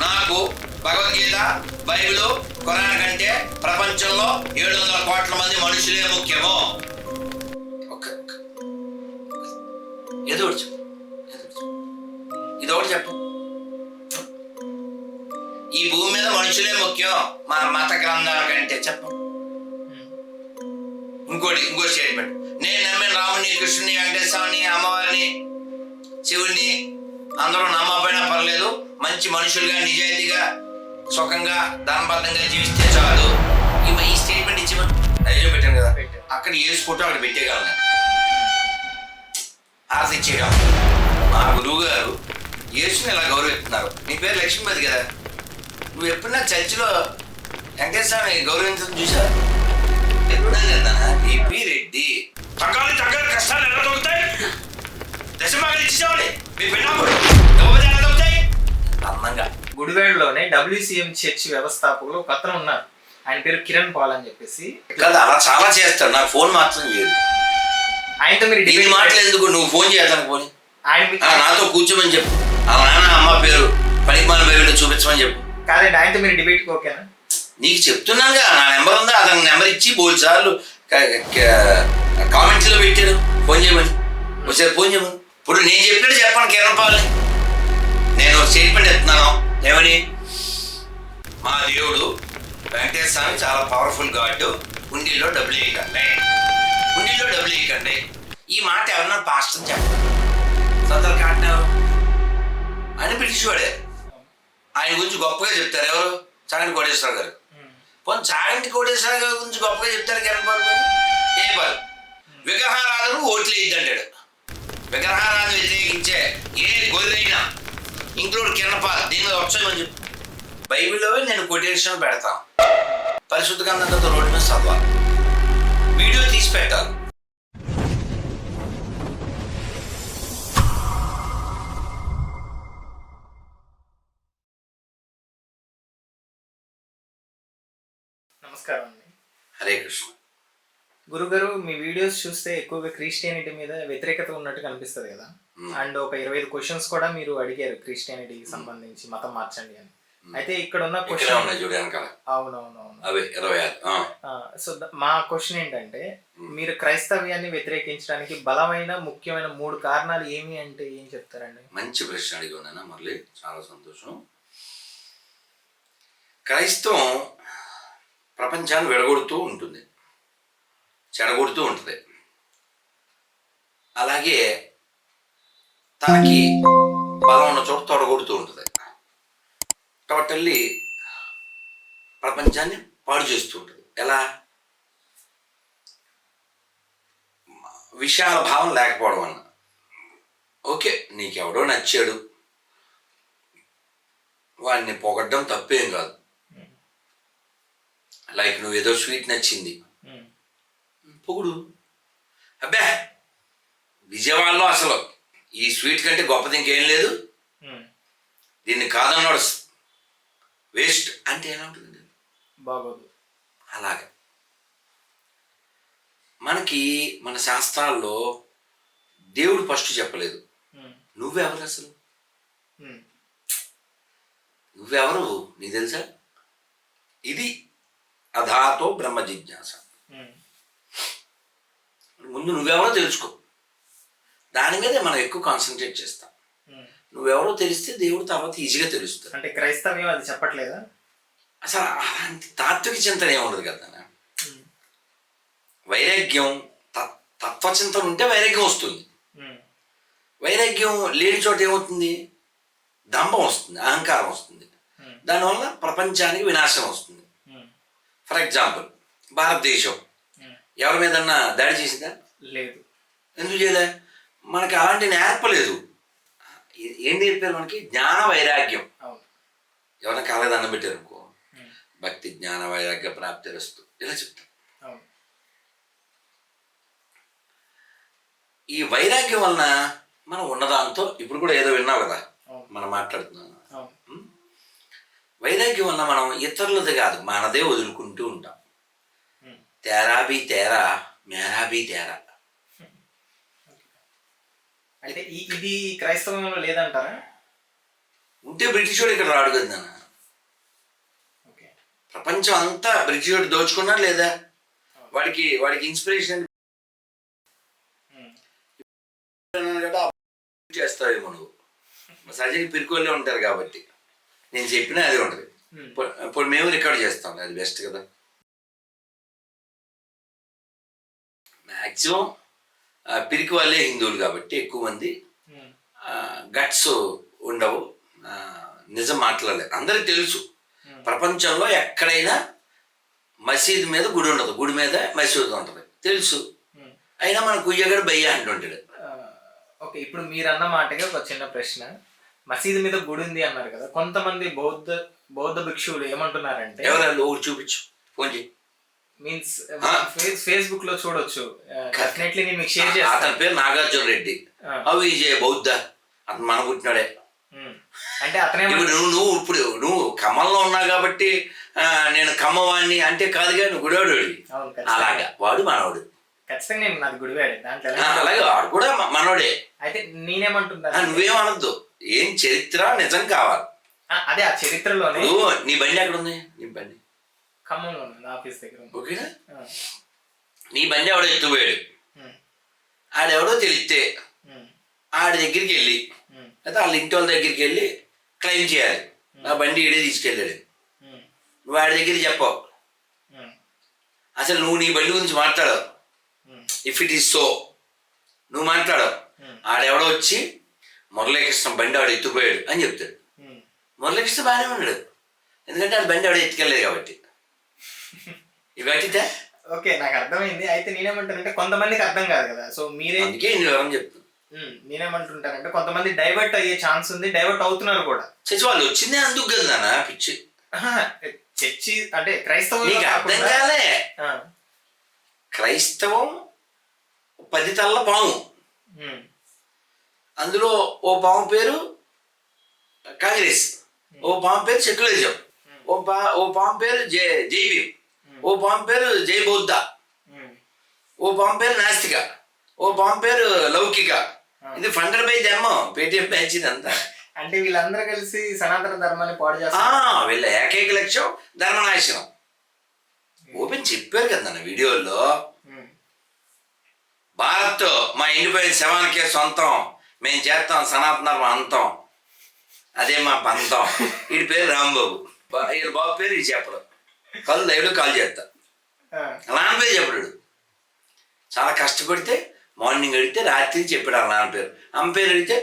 నాకు భగవద్గీత, బైబిల్, ఖురాన్ కంటే ప్రపంచంలో 700 కోట్ల మంది మనుషులే ముఖ్యము. ఏదో ఒకటి చెప్పు, ఇది ఒకటి చెప్పు. ఈ భూమి మీద మనుషులే ముఖ్యం మా మత గ్రంథాల కంటే చెప్పు. ఇంకో స్టేట్మెంట్, నేను నమ్మిన రాముని, కృష్ణుని, వెంకటేశ్వరుని, అమ్మవారిని, శివుడిని అందరూ నమ్మకపోయినా పర్లేదు, మంచి మనుషులుగా నిజాయితీగా సుఖంగా ధనబద్ధంగా జీవిస్తే చాలు. ఈ స్టేట్మెంట్ ఇచ్చి అయ్యో పెట్టాను కదా, అక్కడ వేసుకుంటూ అక్కడ పెట్టేయగలను, ఆర్తి ఇచ్చేయడం. మా గురువు గారు యేసుని ఇలా గౌరవిస్తున్నారు. నీ పేరు లక్ష్మీపతి కదా, నువ్వు ఎప్పుడన్నా చర్చిలో వెంకటేశ్వరని గౌరవించడం చూసా? ఎప్పుడన్నా కదా బీపీ రెడ్డి తగ్గాలి కష్టాలు ఎలా దొరుకుతాయి, దశమాగలు ఇచ్చేవాడి మీ పిల్లలు ఎలా దొరుకుతాయి అందంగా. గుడివాడలోనే WCM చర్చ్ వ్యవస్థాపకులు ఒక అతను ఉన్నారు, ఆయన పేరు కిరణ్ పాల్ అని చెప్పేసి. కదా అలా చాలా చేస్తాడు, నాకు ఫోన్ మాత్రం చేయదు. ఆయనతో మీరు డిబేట్ మాటలు ఎందుకు, నువ్వు ఫోన్ చేస్తాను పోనీ ఆయన నాతో కూర్చోమని చెప్పు, ఆ నాన్న అమ్మ పేరు పనికిమాల బైబిల్లో చూపించమని చెప్పు. కాదండి, ఆయనతో మీరు డిబేట్కి ఓకేనా? నీకు చెప్తున్నానుగా, నా నెంబర్ ఉందా, అతని నెంబర్ ఇచ్చి బోల్ సార్లు కామెంట్స్లో పెట్టాడు ఫోన్ చేయమని. ఒకసారి ఫోన్ చేయమని. ఇప్పుడు నేను చెప్పినట్టు చెప్పాను కిరణ్ పాల్ని. నేను స్టేట్మెంట్ ఇస్తున్నాను, ఏమని? మా దేవుడు వెంకటేశ్వర స్వామి చాలా పవర్ఫుల్ గాడ్, హుండీలో డబ్బులు వేయకండి, హుండీలో డబ్బులు వేయకండి. ఈ మాట ఎవరన్నా పాస్టర్ చెప్పారు, సదరు కాటినారు అని పిలిచివాడే. ఆయన గురించి గొప్పగా చెప్తారు ఎవరు? చాగంటి కోటేశ్వర గారు. పోనీ చాగంటి కోటేశ్వర గారి గురించి గొప్పగా చెప్తారు కిరణ్ పాల్. ఏ పాల్ విగ్రహారాధనకు ఓట్లు వేయద్దు అంటాడు. విగ్రహారాధన వ్యతిరేకించే ఏ గొర్రెైనా ఇంక్లూడ్ కిరణ్ పాల్ దీని మీద వచ్చామని చెప్పు. బైబిల్లో నేను కొటేషన్ పెడతాను, పరిశుద్ధ గ్రంథంతో రోడ్డు మీద చదవాలి, వీడియో తీసి పెట్టాలి. నమస్కారం అండి. హరే కృష్ణ. గురుగారు, మీ వీడియోస్ చూస్తే ఎక్కువగా క్రిస్టియానిటీ మీద వ్యతిరేకత ఉన్నట్టు కనిపిస్తుంది కదా. అండ్ ఒక 25 క్వశ్చన్స్ కూడా మీరు అడిగారు క్రిస్టియానిటీకి సంబంధించి, మతం మార్చండి అని. అయితే ఇక్కడ ఉన్న క్వశ్చన్, అవునవునవును, సో మా క్వశ్చన్ ఏంటంటే, మీరు క్రైస్తవ్యాన్ని వ్యతిరేకించడానికి బలమైన ముఖ్యమైన 3 కారణాలు ఏమి అంటే ఏం చెప్తారండి? మంచి ప్రశ్న అడిగి ఉన్నాను మురళి, చాలా సంతోషం. క్రైస్తవం ప్రపంచాన్ని విడగొడుతూ ఉంటుంది, చెడగొడుతూ ఉంటుంది. అలాగే తనకి బలం ఉన్న చోట తొడగొడుతూ ఉంటుంది. టోటల్లీ ప్రపంచాన్ని పాడు చేస్తూ ఉంటుంది. ఎలా? విశాల భావం లేకపోవడం వల్ల. ఓకే, నీకెవడో నచ్చాడు, వాడిని పొగడ్డం తప్పేం కాదు. లైక్ నువ్వేదో స్వీట్ నచ్చింది, పొగుడు. అబ్బే విజయవాడలో అసలు ఈ స్వీట్ కంటే గొప్పది ఇంకేం లేదు, దీన్ని కాదన్నాడు వేస్ట్ అంటే ఎలా ఉంటుంది? బాగోదు. అలాగే మనకి మన శాస్త్రాల్లో దేవుడు ఫస్ట్ చెప్పలేదు, నువ్వెవరు అసలు, నువ్వెవరు నీకు తెలుసా? ఇది అధాతో బ్రహ్మ జిజ్ఞాస. ముందు నువ్వెవరో తెలుసుకో, దాని మీదే మనం ఎక్కువ కాన్సన్ట్రేట్ చేస్తాం. నువ్వెవరో తెలిస్తే దేవుడు తర్వాత ఈజీగా తెలుస్తుంది. అంటే క్రైస్తవ్యం అది చెప్పట్లేదా? అసలు అలాంటి తాత్విక చింతన ఏముండదు కదా. వైరాగ్యం, తత్వచింతన ఉంటే వైరాగ్యం వస్తుంది. వైరాగ్యం లేని చోట ఏమవుతుంది? దంభం వస్తుంది, అహంకారం వస్తుంది. దానివల్ల ప్రపంచానికి వినాశనం వస్తుంది. ఫర్ ఎగ్జాంపుల్, భారతదేశం ఎవరి మీదన్నా దాడి చేసిందా? లేదు. ఎందుకు చేయలే? మనకి అలాంటి నేర్పలేదు. ఏం నేర్పారు మనకి? జ్ఞాన వైరాగ్యం. ఎవరైనా కాళ్ళకి దండం పెట్టారు అనుకో, భక్తి జ్ఞాన వైరాగ్య ప్రాప్తి రస్తు ఇలా చెప్తారు. ఈ వైరాగ్యం వలన మనం ఉన్నదాంతో, ఇప్పుడు కూడా ఏదో విన్నావు కదా మనం మాట్లాడుతున్నాం, వైరాగ్యం వల్ల మనం ఇతరులది కాదు మనదే వదులుకుంటూ ఉంటాం. తేరా బీ తేరా, మేరా బీ తేరా. అంటే ఇది క్రైస్తవంలో లేదంటారా? ఉంటే బ్రిటిష్ వాడు ఇక్కడ రాడు కదా నాన్న. ఓకే. ప్రపంచం అంతా బ్రిటిష్ వాడు దోచుకున్నా లేదా? వాడికి ఇన్స్పిరేషన్ కదా చేస్తావేమో నువ్వు. సహజంగా పిరుకోళ్ళే ఉంటారు కాబట్టి నేను చెప్పినా అది ఉంటుంది. ఇప్పుడు మేము రికార్డ్ చేస్తాం, అది బెస్ట్ కదా. మ్యాక్సిమం పిరికి వాళ్ళే హిందువులు కాబట్టి ఎక్కువ మంది గట్స్ ఉండవు, నిజం మాట్లాడలేదు. అందరికి తెలుసు ప్రపంచంలో ఎక్కడైనా మసీదు మీద గుడి ఉండదు, గుడి మీద మసీదు ఉంటుంది తెలుసు. అయినా మన కుయ్యగడు బయ్య అంటుంటాడు. ఓకే, ఇప్పుడు మీరు అన్న మాటగా ఒక చిన్న ప్రశ్న. మసీదు మీద గుడి ఉంది అన్నారు కదా, కొంతమంది బౌద్ధ భిక్షువులు ఏమంటున్నారంటే, ఎవరు చూపించు, ఫోన్ చేయి. మీన్స్ ఫేస్బుక్ లో చూడొచ్చు, డెఫినెట్లీ నేను మీకు షేర్ చేస్తాను. అతని పేరు నాగార్జున రెడ్డి, అవి బౌద్ధ, అతను మన పుట్టినాడే. అంటే అతనే నువ్వు ఖమ్మంలో ఉన్నావు కాబట్టి నేను ఖమ్మవాణ్ణి అంటే కాదుగా, నువ్వు గుడివాడు. అలాగా వాడు మనవాడు, ఖచ్చితంగా నేను నాది గుడివాడే, దాంట్లో అలాగే వాడు కూడా మనోడే. అయితే నేనేమంటున్నా, నువ్వేమనొద్దు, ఏం చరిత్ర నిజం కావాలి. అదే ఆ చరిత్రలోనే. నీ బండి ఎక్కడ ఉంది? నీ బండి ఖమ్మంలో ఉంది, ఆఫీస్ దగ్గర. ఓకేనా? నీ బండి ఎవడో ఎత్తుపోయాడు, ఆడెవడో తెలిస్తే ఆడి దగ్గరికి వెళ్ళి అయితే వాళ్ళ ఇంటి వాళ్ళ దగ్గరికి వెళ్ళి క్లెయిమ్ చేయాలి, నా బండి ఈడే తీసుకెళ్ళాడు. నువ్వు ఆడి దగ్గరికి చెప్పావు, అసలు నువ్వు నీ బండి గురించి మాట్లాడవు. ఇఫ్ ఇట్ ఈస్ సో నువ్వు మాట్లాడవు, ఆడెవడో వచ్చి మురళీకృష్ణ బండి ఆవిడ ఎత్తుపోయాడు అని చెప్తాడు. మురళీకృష్ణ బాగానే ఉన్నాడు, ఎందుకంటే ఆడ బండి ఆవిడ ఎత్తుకెళ్ళలేదు కాబట్టి. ఇవాటితే ఓకే, నాకు అర్థమైంది. అయితే నేనేమంటానంటే కొంతమందికి అర్థం కాదు కదా, సో మీరే చెప్తాను. నేనేమంటుంటానంటే కొంతమంది డైవర్ట్ అయ్యే ఛాన్స్ ఉంది, డైవర్ట్ అవుతున్నారు కూడా. చచ్చి వాళ్ళు వచ్చిందే అందుకు కదా నాన్న పిచ్చి. చర్చి అంటే క్రైస్తవం అర్థం కాలే. క్రైస్తవం 10 తల్ల పాము, అందులో ఓ పాము పేరు కాంగ్రెస్, ఓ పాము పేరు సెక్యులరిజం, ఓ పాము పేరు జై భీమ్, ఓ పాము పేరు జై బౌద్ధ, ఓ పాము పేరు నాస్తిక, ఓ పాము పేరు లౌకిక. ఇది ఫండెడ్ బై ధర్మం, పేటీఎం బ్యాచ్ ఇదంతా. అంటే వీళ్ళందరూ కలిసి సనాతన ధర్మాన్ని పాడు చేస్తారు. వీళ్ళ ఏకైక లక్ష్యం ధర్మనాశనం. ఓపెన్ చెప్పారు కదా వీడియోల్లో, భారత్ మా ఎండిపోయిన శవానికే సొంతం, మేము చేస్తాం సనాతన ధర్మం అంతం, అదే మా పంతం. వీడి పేరు రాంబాబు, వీళ్ళ బాబు పేరు ఇది చెప్పడు, కళ్ళు లైవ్లో కాల్ చేస్తా. నాన్న పేరు చెప్పడు, చాలా కష్టపడితే మార్నింగ్ అడిగితే రాత్రి చెప్పాడు వాళ్ళ నాన్న పేరు, అమ్మ పేరు అడిగితే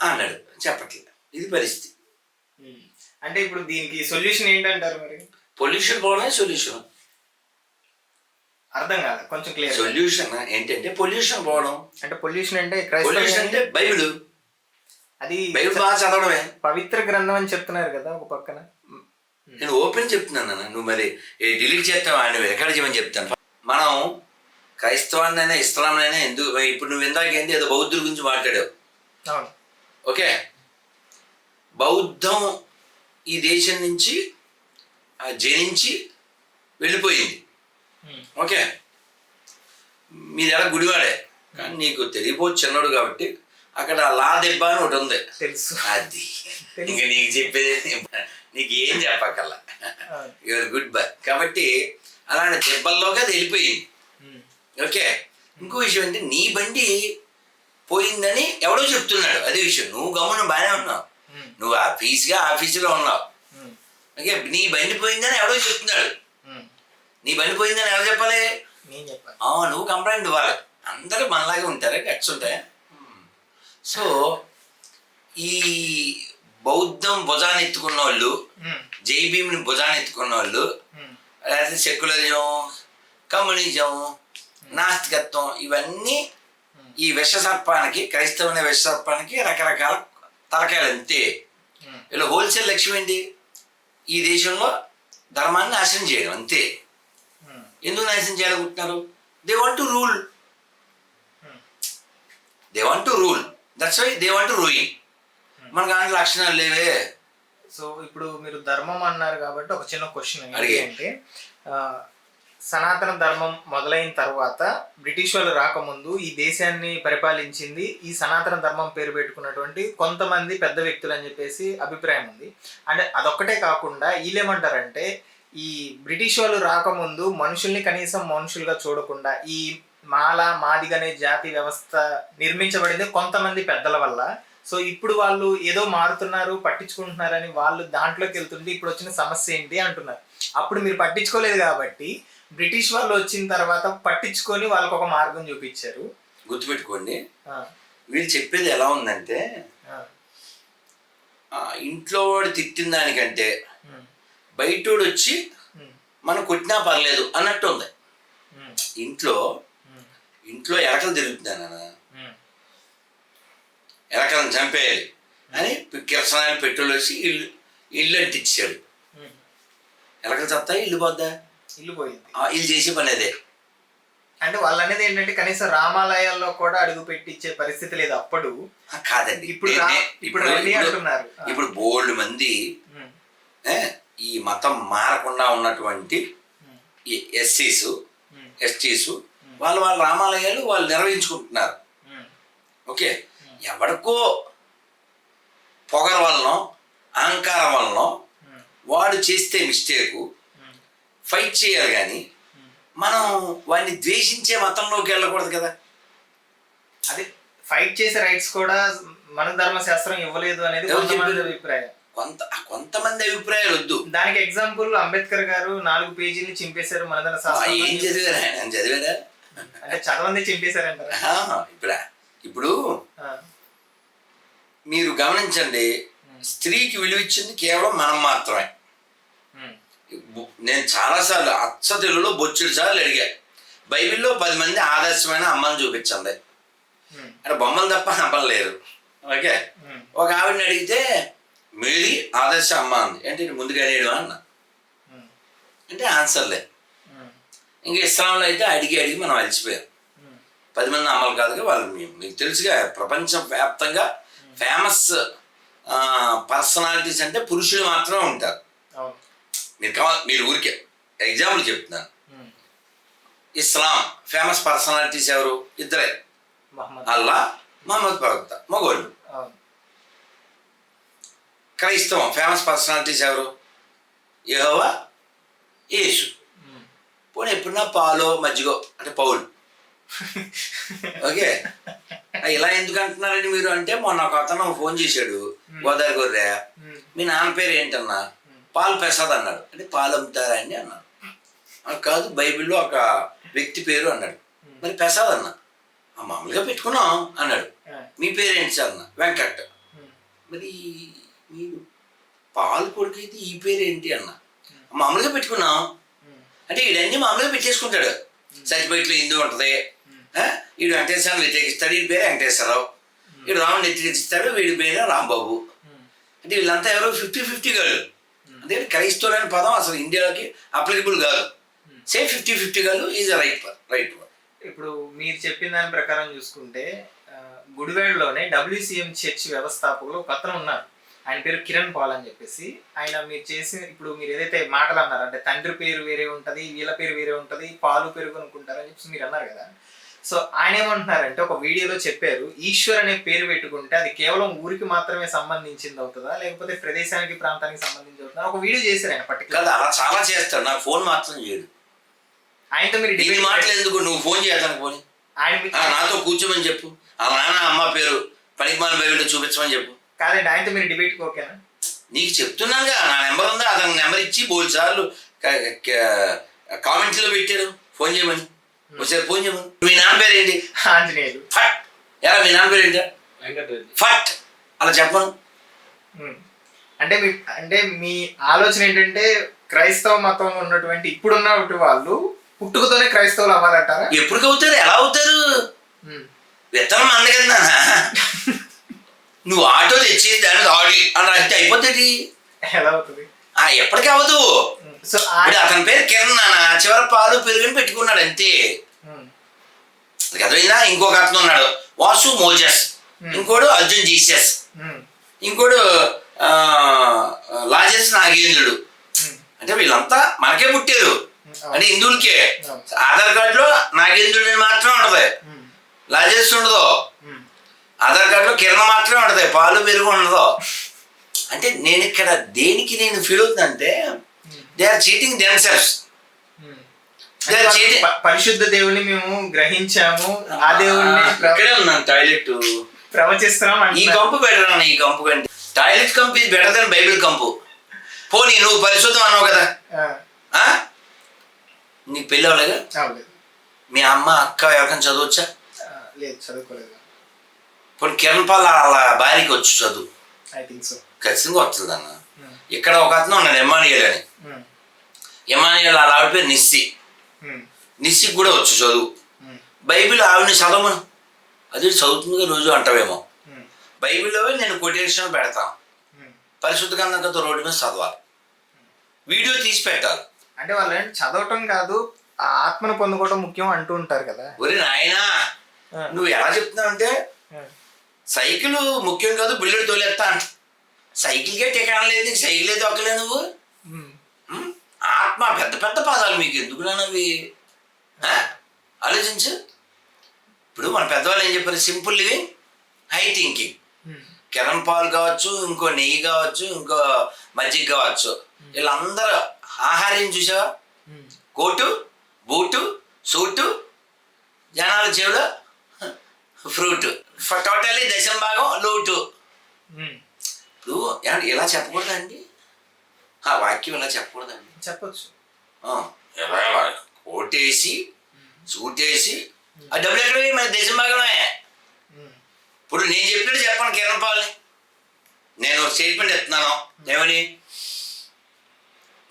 అన్నాడు, చెప్పట్లేదు. ఇది పరిస్థితి. అంటే ఇప్పుడు దీనికి సొల్యూషన్ ఏంటంటారు మరి? పొల్యూషన్ పోవడమే సొల్యూషన్. అర్థం కాదు, కొంచెం క్లియర్. సొల్యూషన్ ఏంటంటే పొల్యూషన్ పోవడం. అంటే పొల్యూషన్ అంటే పొల్యూషన్ అంటే బైబిల్, అది బైబిల్ బాగా చదవడమే పవిత్ర గ్రంథం అని చెప్తున్నారు కదా ఒక పక్కన. నేను ఓపెన్ చెప్తున్నాను అన్న, నువ్వు మరి డిలీట్ చేస్తావు అని ఎక్కడ చేయమని చెప్తాను. మనం క్రైస్తవాన్నైనా ఇస్లాంనైనా ఎందుకు, ఇప్పుడు నువ్వు ఇందాక ఏంటి ఏదో బౌద్ధుల గురించి మాట్లాడావు. ఓకే, బౌద్ధం ఈ దేశం నుంచి జనించి వెళ్ళిపోయింది. ఓకే, మీది ఎలా గుడివాడే, కానీ నీకు తెలియపోవచ్చు చిన్నడు కాబట్టి అక్కడ లా దెబ్బ అని ఒకటి ఉంది తెలుసు. అది ఇంకా నీకు చెప్పేది నీకు ఏం చెప్పక్కల్లా, యువర్ గుడ్ బై. కాబట్టి అలాంటి దెబ్బల్లోకి అది వెళ్ళిపోయింది. ఓకే, ఇంకో విషయం ఏంటి, నీ బండి పోయిందని ఎవడో చెప్తున్నాడు, అదే విషయం. నువ్వు గమ్మున బాగానే ఉన్నావు, నువ్వు ఆఫీసులో ఉన్నావు. ఓకే, నీ బండి పోయిందని ఎవడో చెప్తున్నాడు. నీ బండి పోయిందని ఎవరు చెప్పాలి? నువ్వు కంప్లైంట్ ఇవ్వాలి. అందరూ మనలాగే ఉంటారా, గట్స్ ఉంటాయా? సో ఈ బౌద్ధం భుజాన్ని ఎత్తుకున్న వాళ్ళు, జై భీమ్ని భుజాన్ని ఎత్తుకున్న వాళ్ళు, లేకపోతే సెక్యులరిజం, కమ్యూనిజం, నాస్తికత్వం, ఇవన్నీ ఈ విషసర్పానికి, క్రైస్తవ విషసర్పానికి రకరకాల తలకాయలు అంతే. వీళ్ళ హోల్సేల్ లక్ష్యం ఏంటి? ఈ దేశంలో ధర్మాన్ని నాశనం చేయడం అంతే. ఎందుకు నాశనం చేయాలనుకుంటున్నారు? They want to rule, that's why they want to ruin. మనకు అలాంటి లక్షణాలు లేవే. సో ఇప్పుడు మీరు ధర్మం అన్నారు కాబట్టి ఒక చిన్న క్వశ్చన్ ఏంటంటే, సనాతన ధర్మం మొదలైన తర్వాత బ్రిటిష్ వాళ్ళు రాకముందు ఈ దేశాన్ని పరిపాలించింది ఈ సనాతన ధర్మం పేరు పెట్టుకున్నటువంటి కొంతమంది పెద్ద వ్యక్తులు అని చెప్పేసి అభిప్రాయం ఉంది. అంటే అదొక్కటే కాకుండా వీళ్ళేమంటారంటే ఈ బ్రిటిష్ వాళ్ళు రాకముందు మనుషుల్ని కనీసం మనుషులుగా చూడకుండా ఈ మాదిగ అనే జాతి వ్యవస్థ నిర్మించబడింది కొంతమంది పెద్దల వల్ల. సో ఇప్పుడు వాళ్ళు ఏదో మారుతున్నారు పట్టించుకుంటున్నారని వాళ్ళు దాంట్లోకి వెళ్తుంటే ఇప్పుడు వచ్చిన సమస్య ఏంటి అంటున్నారు. అప్పుడు మీరు పట్టించుకోలేదు కాబట్టి బ్రిటిష్ వాళ్ళు వచ్చిన తర్వాత పట్టించుకొని వాళ్ళకి ఒక మార్గం చూపించారు. గుర్తుపెట్టుకోండి, వీళ్ళు చెప్పేది ఎలా ఉందంటే ఇంట్లో వాడు తిట్టిన దానికంటే బయటోడు వచ్చి మనం కొట్టినా పర్లేదు అన్నట్టు ఉంది. ఇంట్లో ఎలకలు తిరుగుతున్నాను, ఎలకలను చంపేయాలి అని కిరసనాలు పెట్రోల్ వేసి ఇల్లు అంటించాడు. ఎలకలు చస్తాయి, ఇల్లు పోద్దా? ఇల్లు పోయింది. ఇల్లు చేసే పని అదే. అంటే వాళ్ళు అనేది ఏంటంటే కనీసం రామాలయాల్లో కూడా అడుగు పెట్టించే పరిస్థితి లేదు అప్పుడు. కాదండి, ఇప్పుడు బోల్డ్ మంది ఈ మతం మారకుండా ఉన్నటువంటి ఎస్సీస్ ఎస్టీస్ వాళ్ళ రామాలయాలు వాళ్ళు నిర్వహించుకుంటున్నారు. ఓకే, ఎవడికో పొగర వలన అహంకారం వలన వాడు చేస్తే మిస్టేకు ఫైట్ చేయాలి, కానీ మనం వాడిని ద్వేషించే మతంలోకి వెళ్ళకూడదు కదా. అది ఫైట్ చేసే రైట్స్ కూడా మన ధర్మశాస్త్రం ఇవ్వలేదు అనేది అభిప్రాయం. కొంతమంది అభిప్రాయాలు వద్దు. దానికి ఎగ్జాంపుల్ అంబేద్కర్ గారు 4 పేజీలు చింపేశారు మన ధర్మశాస్త్రం. ఏం చదివారా? ఆయన చదివారా? అంటే చదవంది చింపేశారంటారా? ఇప్పుడు మీరు గమనించండి, స్త్రీకి విలువిచ్చింది కేవలం మనం మాత్రమే. నేను చాలాసార్లు అచ్చ తెలుగులో బొచ్చుడు సార్లు అడిగా, బైబిల్లో 10 మంది ఆదర్శమైన అమ్మని చూపించండి అంటే బొమ్మలు తప్ప అమ్మలు లేరు. ఓకే, ఒక ఆవిడని అడిగితే మేరీ ఆదర్శ అమ్మ అంది. ఏంటి ముందుగా అనేయడం అన్న అంటే ఆన్సర్ లేదు. ఇంకా ఇస్లాంలో అయితే అడిగి మనం అలసిపోయాం. 10 మంది అమ్మలు కాదుగా వాళ్ళు మీకు తెలుసుగా ప్రపంచ వ్యాప్తంగా ఫేమస్ పర్సనాలిటీస్ అంటే పురుషులు మాత్రమే ఉంటారు. మీరు ఊరికే ఎగ్జాంపుల్ చెప్తున్నాను. ఇస్లాం ఫేమస్ పర్సనాలిటీస్ ఎవరు? ఇద్దరే, అల్లా, మహమ్మద్ ప్రవక్త, మగోళ్ళు. క్రైస్తవం ఫేమస్ పర్సనాలిటీస్ ఎవరు? యెహోవా, యేసు. పోనీ ఎప్పుడన్నా పాలో మజ్జిగో అంటే పౌలు. ఓకే, ఇలా ఎందుకు అంటున్నారండి మీరు అంటే మొన్న ఒక అతను ఫోన్ చేశాడు, గోదావరి గొర్రె, మీ నాన్న పేరు ఏంటన్నా? పాలు ప్రసాద్ అన్నాడు. అంటే పాలు అమ్ముతారండి అన్నాడు. కాదు, బైబిల్లో ఒక వ్యక్తి పేరు అన్నాడు. మరి ప్రసాద్ అన్నా. మామూలుగా పెట్టుకున్నాం అన్నాడు. మీ పేరేంటి సార్ అన్న? వెంకట్. మరి మీరు పాలు కొడుకైతే ఈ పేరేంటి అన్న? మామూలుగా పెట్టుకున్నాం అంటే వీడన్నీ మామూలుగా పెట్టేసుకుంటాడు. సర్టిఫికెట్లో హిందూ ఉంటుంది, వీడు వెంకటేశ్వరాన్ని వ్యతిరేకిస్తాడు, వీడి పేరు వెంకటేశ్వరరావు, వీడు రాముని వ్యతిరేకిస్తాడు, వీడి పేరు రాంబాబు. అంటే వీళ్ళంతా ఎవరో 50-50 గారు. అంటే క్రైస్తవులు అనే పదం అసలు ఇండియాలోకి అప్లికబుల్ కాదు. సే 50-50 గారు ఈజ్ రైట్ వర్డ్. ఇప్పుడు మీరు చెప్పిన దాని ప్రకారం చూసుకుంటే గుడివాడలోనే WCM చర్చ్ వ్యవస్థాపకులు ఒక అతను ఉన్నారు. ఆయన పేరు కిరణ్ పాల్ అని చెప్పేసి. ఆయన మీరు చేసి ఇప్పుడు మీరు ఏదైతే మాటలు అన్నారు అంటే తండ్రి పేరు వేరే ఉంటుంది, వీళ్ళ పేరు వేరే ఉంటుంది, పాలు పేరు కొనుక్కుంటారు అని చెప్పేసి మీరు అన్నారు కదా. సో ఆయన ఏమంటున్నారంటే ఒక వీడియోలో చెప్పారు, ఈశ్వర్ అనే పేరు పెట్టుకుంటే అది కేవలం ఊరికి మాత్రమే సంబంధించింది అవుతుందా లేకపోతే ప్రదేశానికి ప్రాంతానికి సంబంధించి అవుతుందా? ఒక వీడియో చేశారు ఆయన పర్టికులర్. అలా చాలా చేస్తాడు, నాకు ఫోన్ మాత్రం చేయడు. ఆయనతో మీరు డిబేట్ మాటలు ఎందుకు? నువ్వు ఫోన్ చేయడానికి పోనీ నాతో కూర్చోమని చెప్పు, ఆ నాన్న అమ్మ పేరు పనికిమాల బైబిల్లో చూపించమని చెప్పు. కాదండి, ఆయనతో మీరు డిబేట్కి ఓకేనా? నీకు చెప్తున్నానుగా, నా నెంబర్ ఉందా, అతను నెంబర్ ఇచ్చి 3 సార్లు కామెంట్లో పెట్టారు ఫోన్ చేయమని. ఒకసారి ఫోన్ చేయమని. మీ నాన్న పేరు ఏంటి? ఆంజనేయులు. ఫట్. ఎలా మీ నాన్న పేరు ఏంటి? ఫట్. అలా చెప్పను. అంటే మీ ఆలోచన ఏంటంటే క్రైస్తవ మతంలో ఉన్నటువంటి ఇప్పుడున్నటువంటి వాళ్ళు పుట్టుకతోనే క్రైస్తవులు అవ్వాలంటారా? ఎప్పుడు అవుతారు? ఎలా అవుతారు? విత్తనం అంది కదా, నువ్వు ఆటో తెచ్చి దానికి ఆడి అని రాస్తే అయిపోతుంది. ఎలా అవుతుంది? ఎప్పటికీ అవ్వదు. సో అతని పేరు కిరణ్ నాన్న, చివరి పాలు పెరుగుని పెట్టుకున్నాడు అంతే. అదైనా ఇంకొక అతను ఉన్నాడు వాసు మోజస్, ఇంకోడు అర్జున్ జీసస్, ఇంకోడు లాజెస్ నాగేంద్రుడు. అంటే వీళ్ళంతా మనకే పుట్టారు, అంటే హిందువులకే. అవును. ఆధార్ కార్డులో నాగేంద్రుడి మాత్రం ఉంటది, లాజెస్ ఉండదు. ఆధార్ కార్డులో కిరణ్ మాత్రమే ఉంటది, పాలు పెరుగు ఉండదు. అంటే నేను ఇక్కడ దేనికి నేను ఫీల్ అవుతుందంటే they are cheating themselves. పరిశుద్ధ దేవుని మేము గ్రహించాము, ఆ దేవుణ్ణి ఇక్కడే ఉన్నాను టాయిలెట్ ప్రవచిస్తున్నాం. ఈ కంపు బెటర్ అన్న, ఈ కంపు కంటే టాయిలెట్ కంపు ఇది బెటర్ దెన్ బైబిల్ కంపు. పోనీ నువ్వు పరిశుద్ధం అన్నావు కదా, నీకు పెళ్ళి అవ్వలేదా? మీ అమ్మ అక్క ఎవరికైనా చదవచ్చా? లేదు, చదువుకోలేదు. పోనీ కిరణ్ పాల్ వాళ్ళ భార్యకి వచ్చు చదువు? I think so. ఖచ్చితంగా వస్తుంది అన్న. ఇక్కడ ఒక అతను ఉన్నాడు ఎమ్మానియల్ అని, ఎమ్మానియల్ వాళ్ళ ఆవిడ పేరు నిస్సి. నిస్సికి కూడా వచ్చు చదువు. బైబిల్ ఆవిడని చదవమను, అది చదువుతుందిగా రోజు అంటావేమో. బైబిల్లో నేను కొటేషన్ పెడతాను, పరిశుద్ధ గ్రంథంతో రోడ్డు మీద చదవాలి, వీడియో తీసి పెట్టాలి. అంటే వాళ్ళు చదవటం కాదు, ఆ ఆత్మను పొందుకోవడం ముఖ్యం అంటూ ఉంటారు కదా. ఒరే నాయనా, నువ్వు ఎలా చెప్తున్నావు అంటే సైకిల్ ముఖ్యం కాదు, బుల్లెట్ తోలేస్తా అంట. సైకిల్కే టికాణం లేదు, నీకు సైకిల్ అయితే ఒక్కలే నువ్వు. ఆత్మ పెద్ద పెద్ద పదాలు మీకు ఎందుకున్నానవి ఆలోచించు. ఇప్పుడు మన పెద్దవాళ్ళు ఏం చెప్పారు, simple living high thinking. Kiran పాలు కావచ్చు, ఇంకో నెయ్యి కావచ్చు, ఇంకో మజ్జిగ కావచ్చు, వీళ్ళందరూ ఆహారం చూసావా? కోటు, బూటు, సూటు, జనాల చెవులు ఫ్రూట్, టోటల్లీ దశం భాగం లూటు. ఇప్పుడు ఇలా చెప్పకూడదండి, ఆ వాక్యం ఇలా చెప్పకూడదండి. చెప్పచ్చు. కోటేసి సూటేసి ఆ డబ్బులు ఎక్కడ మన దేశం భాగమే. ఇప్పుడు నేను చెప్పినట్టు చెప్పాను కిరణ్ పాల్ని, నేను స్టేట్మెంట్ ఇస్తున్నాను ఏమని.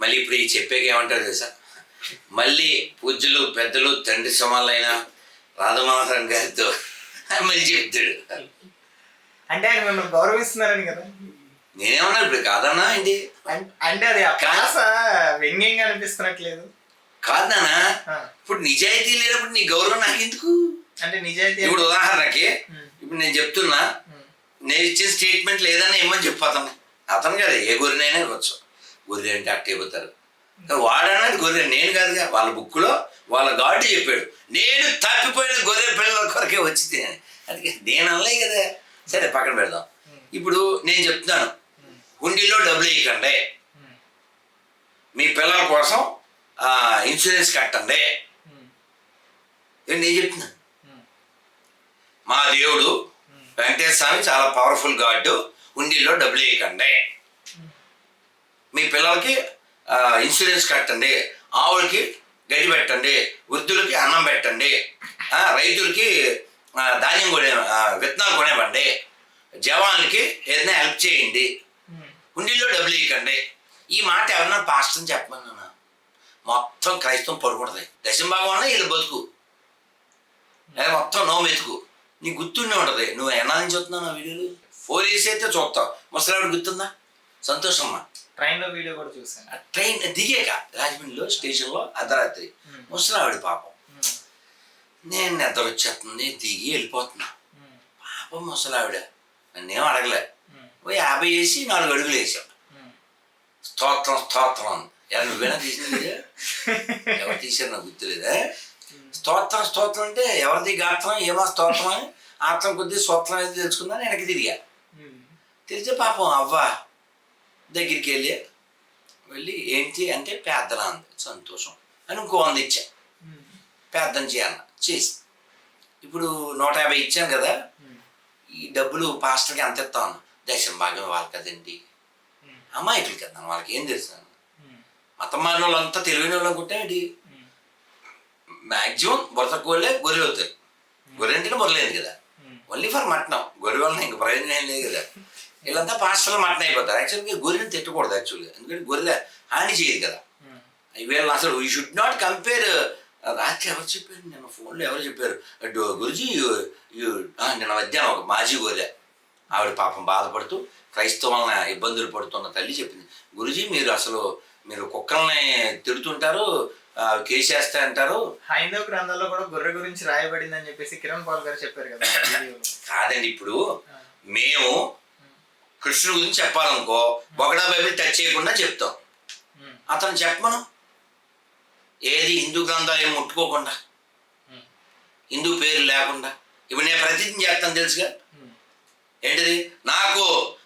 మళ్ళీ ఇప్పుడు ఈ చెప్పాక ఏమంటారు తెలుసా, మళ్ళీ పూజ్యులు పెద్దలు తండ్రి సమాలైన రాధమోహన్ గారితో మళ్ళీ చెప్తాడు. అంటే ఆయన మిమ్మల్ని గౌరవిస్తున్నారని కదా. నేనేమన్నా ఇప్పుడు కాదన్నా ఏంటి అంటే అది కాస వ్యంగ్యంగా అనిపిస్తున్నట్లేదు కాదు నాన్న. ఇప్పుడు నిజాయితీ లేనప్పుడు నీ గౌరవం నాకు ఎందుకు? అంటే నిజాయితీ ఇప్పుడు ఉదాహరణకి ఇప్పుడు నేను చెప్తున్నా, నేను ఇచ్చిన స్టేట్మెంట్ లేదని ఏమని చెప్పు అతను. అతను కాదు, ఏ గొర్రెనైనా ఇవ్వచ్చు. గొర్రె అంటే అట్ట అయిపోతారు, వాడన్నది గొర్రె నేను కాదుగా. వాళ్ళ బుక్లో వాళ్ళ గాడు చెప్పాడు, నేను తప్పిపోయిన గొర్రె పిల్లల కొరకే వచ్చి తిని. అందుకే నేను అనలే కదా. సరే పక్కన పెడదాం. ఇప్పుడు నేను చెప్తున్నాను, హుండీలో డబ్బులు వేయకండి, మీ పిల్లల కోసం ఇన్సూరెన్స్ కట్టండి. నేను చెప్తున్నా, మా దేవుడు వెంకటేశ్వర స్వామి చాలా పవర్ఫుల్ గాడ్, హుండీలో డబ్బులు వేయకండి, మీ పిల్లలకి ఇన్సూరెన్స్ కట్టండి, ఆవులకి గడ్డి పెట్టండి, వృద్ధులకి అన్నం పెట్టండి, రైతులకి ధాన్యం కొనే విత్తనాలు కొనేవ్వండి, జవాన్లకి ఏదైనా హెల్ప్ చేయండి, హుండీలో డబ్బులు వేయకండి. ఈ మాట ఎవరన్నా పాస్టర్ని చెప్పమన్నా మొత్తం క్రైస్తవం పడుకుంటుంది. దశంభాగం అన్నా వీళ్ళు బతుకు, లేదా మొత్తం నో మెతుకు. నీకు గుర్తుండే ఉంటుంది. నువ్వు ఎన్నా నుంచి చూస్తున్నావు నా వీడియోలు, 4 years అయితే చూస్తావు. ముసలావిడ గుర్తుందా? సంతోషమ్మా. ట్రైన్లో వీడియో కూడా చూసాను. ట్రైన్ దిగాక రాజమండ్రిలో స్టేషన్లో అర్ధరాత్రి ముసలావిడ పాపం, నేను నిద్ర వచ్చేస్తుంది, దిగి వెళ్ళిపోతున్నా. పాపం ముసలావిడ నన్నేం అడగలే, ఓ 50 వేసి 4 అడుగులు వేసాం. స్తోత్రం స్తోత్రం ఎవరు నువ్వేనా తీసింది? ఎవరు తీసారు నాకు గుర్తులేదా? స్తోత్రం స్తోత్రం అంటే ఎవరిది గాత్రం ఏమో స్తోత్రం అని ఆత్రం కొద్ది స్తోత్రం అయితే తెలుసుకుందని వెనక్కి తిరిగా. తిరిగితే పాపం అవ్వ దగ్గరికి వెళ్ళి ఏంటి అంటే పేదన అంది. సంతోషం అని ఇంకో 100 ఇచ్చా, పేదన చేయాలన్న చేసి. ఇప్పుడు 150 ఇచ్చాను కదా, ఈ డబ్బులు పాస్టర్కి ఎంత ఇస్తాను? దశం భాగం వాళ్ళకి కదండి, అమ్మాయికులకి ఇద్దాను, వాళ్ళకి ఏం తెలుసు. మతం మారిన వాళ్ళంతా తెలివైన వాళ్ళు అనుకుంటే మ్యాక్సిమం బుర్ర తక్కువ వాళ్ళే గొర్రెలు అవుతారు. గొర్రె అంటే మొదలైంది కదా, ఓన్లీ ఫర్ మటనం. గొర్రె వలన ఇంకా ప్రయోజనం ఏం లేదు కదా. వీళ్ళంతా పాస్టర్లో మటన్ అయిపోతారు. యాక్చువల్గా గొర్రెని తిట్టకూడదు యాక్చువల్గా, ఎందుకంటే గొర్రె హాని చేయదు కదా. వీళ్ళని అసలు యూ షుడ్ నాట్ కంపేర్. రాత్రి ఎవరు చెప్పారు, నేను ఫోన్లో ఎవరు చెప్పారు, గురుజీ నిన్న మధ్యాహ్నం ఒక మాజీ గొర్రె ఆవిడ పాపం బాధపడుతూ క్రైస్తవం వలన ఇబ్బందులు పడుతున్న తల్లి చెప్పింది, గురుజీ మీరు కుక్కల్ని తిడుతుంటారు, కేసేస్తారంటారు. హైందవ గ్రంథాల్లో కూడా గొర్రె గురించి రాయబడింది అని చెప్పేసి కిరణ్ పాల్ గారు చెప్పారు కదా. కాదండి, ఇప్పుడు మేము కృష్ణుడి గురించి చెప్పాలనుకో, బొగడా బైబిల్ టచ్ చేయకుండా చెప్తాం. అతను చెప్పమను, ఏది హిందూ గ్రంథాలు ఏం ముట్టుకోకుండా, హిందూ పేరు లేకుండా. ఇప్పుడు నేను ప్రతిజ్ఞ చేస్తాను తెలుసుగా, ఏంటిది? నాకు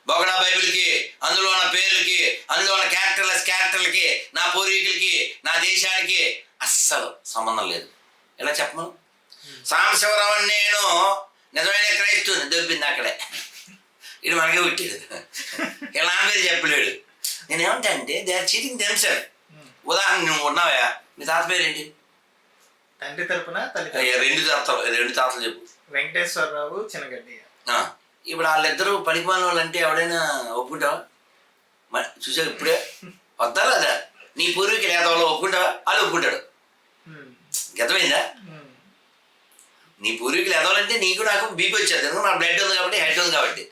బొగడా బైబిల్కి, అందులో ఉన్న పేర్లకి, అందులో ఉన్న క్యారెక్టర్లకి, నా పూర్వీకులకి, నా దేశానికి అస్సలు సంబంధం లేదు. ఎలా చెప్పను? సాంబశివరావు నేను నిజమైన క్రైస్తవుని దొబ్బింది అక్కడే. ఇది మనకే పుట్టాడు. ఇలా పేరు చెప్పలేడు. నేనేమంటా అంటే దే ఆర్ చీటింగ్ దెమ్సెల్ఫ్. ఉదాహరణ నువ్వు ఉన్నావా? మీ తాత పేరు ఏంటి? తండ్రి తరపున రెండు తాతలు చెప్పు. వెంకటేశ్వరరావు చిన్నగడ్డి. ఇప్పుడు వాళ్ళిద్దరూ పనికిమాలిన వాళ్ళు అంటే ఎవడైనా ఒప్పుకుంటావా? మరి చూసావు ఇప్పుడే వద్దా లేదా? నీ పూర్వీకులు ఏదవాళ్ళు ఒప్పుకుంటావా? వాళ్ళు ఒప్పుకుంటాడు. గతమైందా? నీ పూర్వీకులు ఎదవాలంటే నీకు నాకు బీపీ వచ్చేది. ఎందుకంటే నా బ్లడ్ ఉంది కాబట్టి, హెడ్ ఉంది కాబట్టి.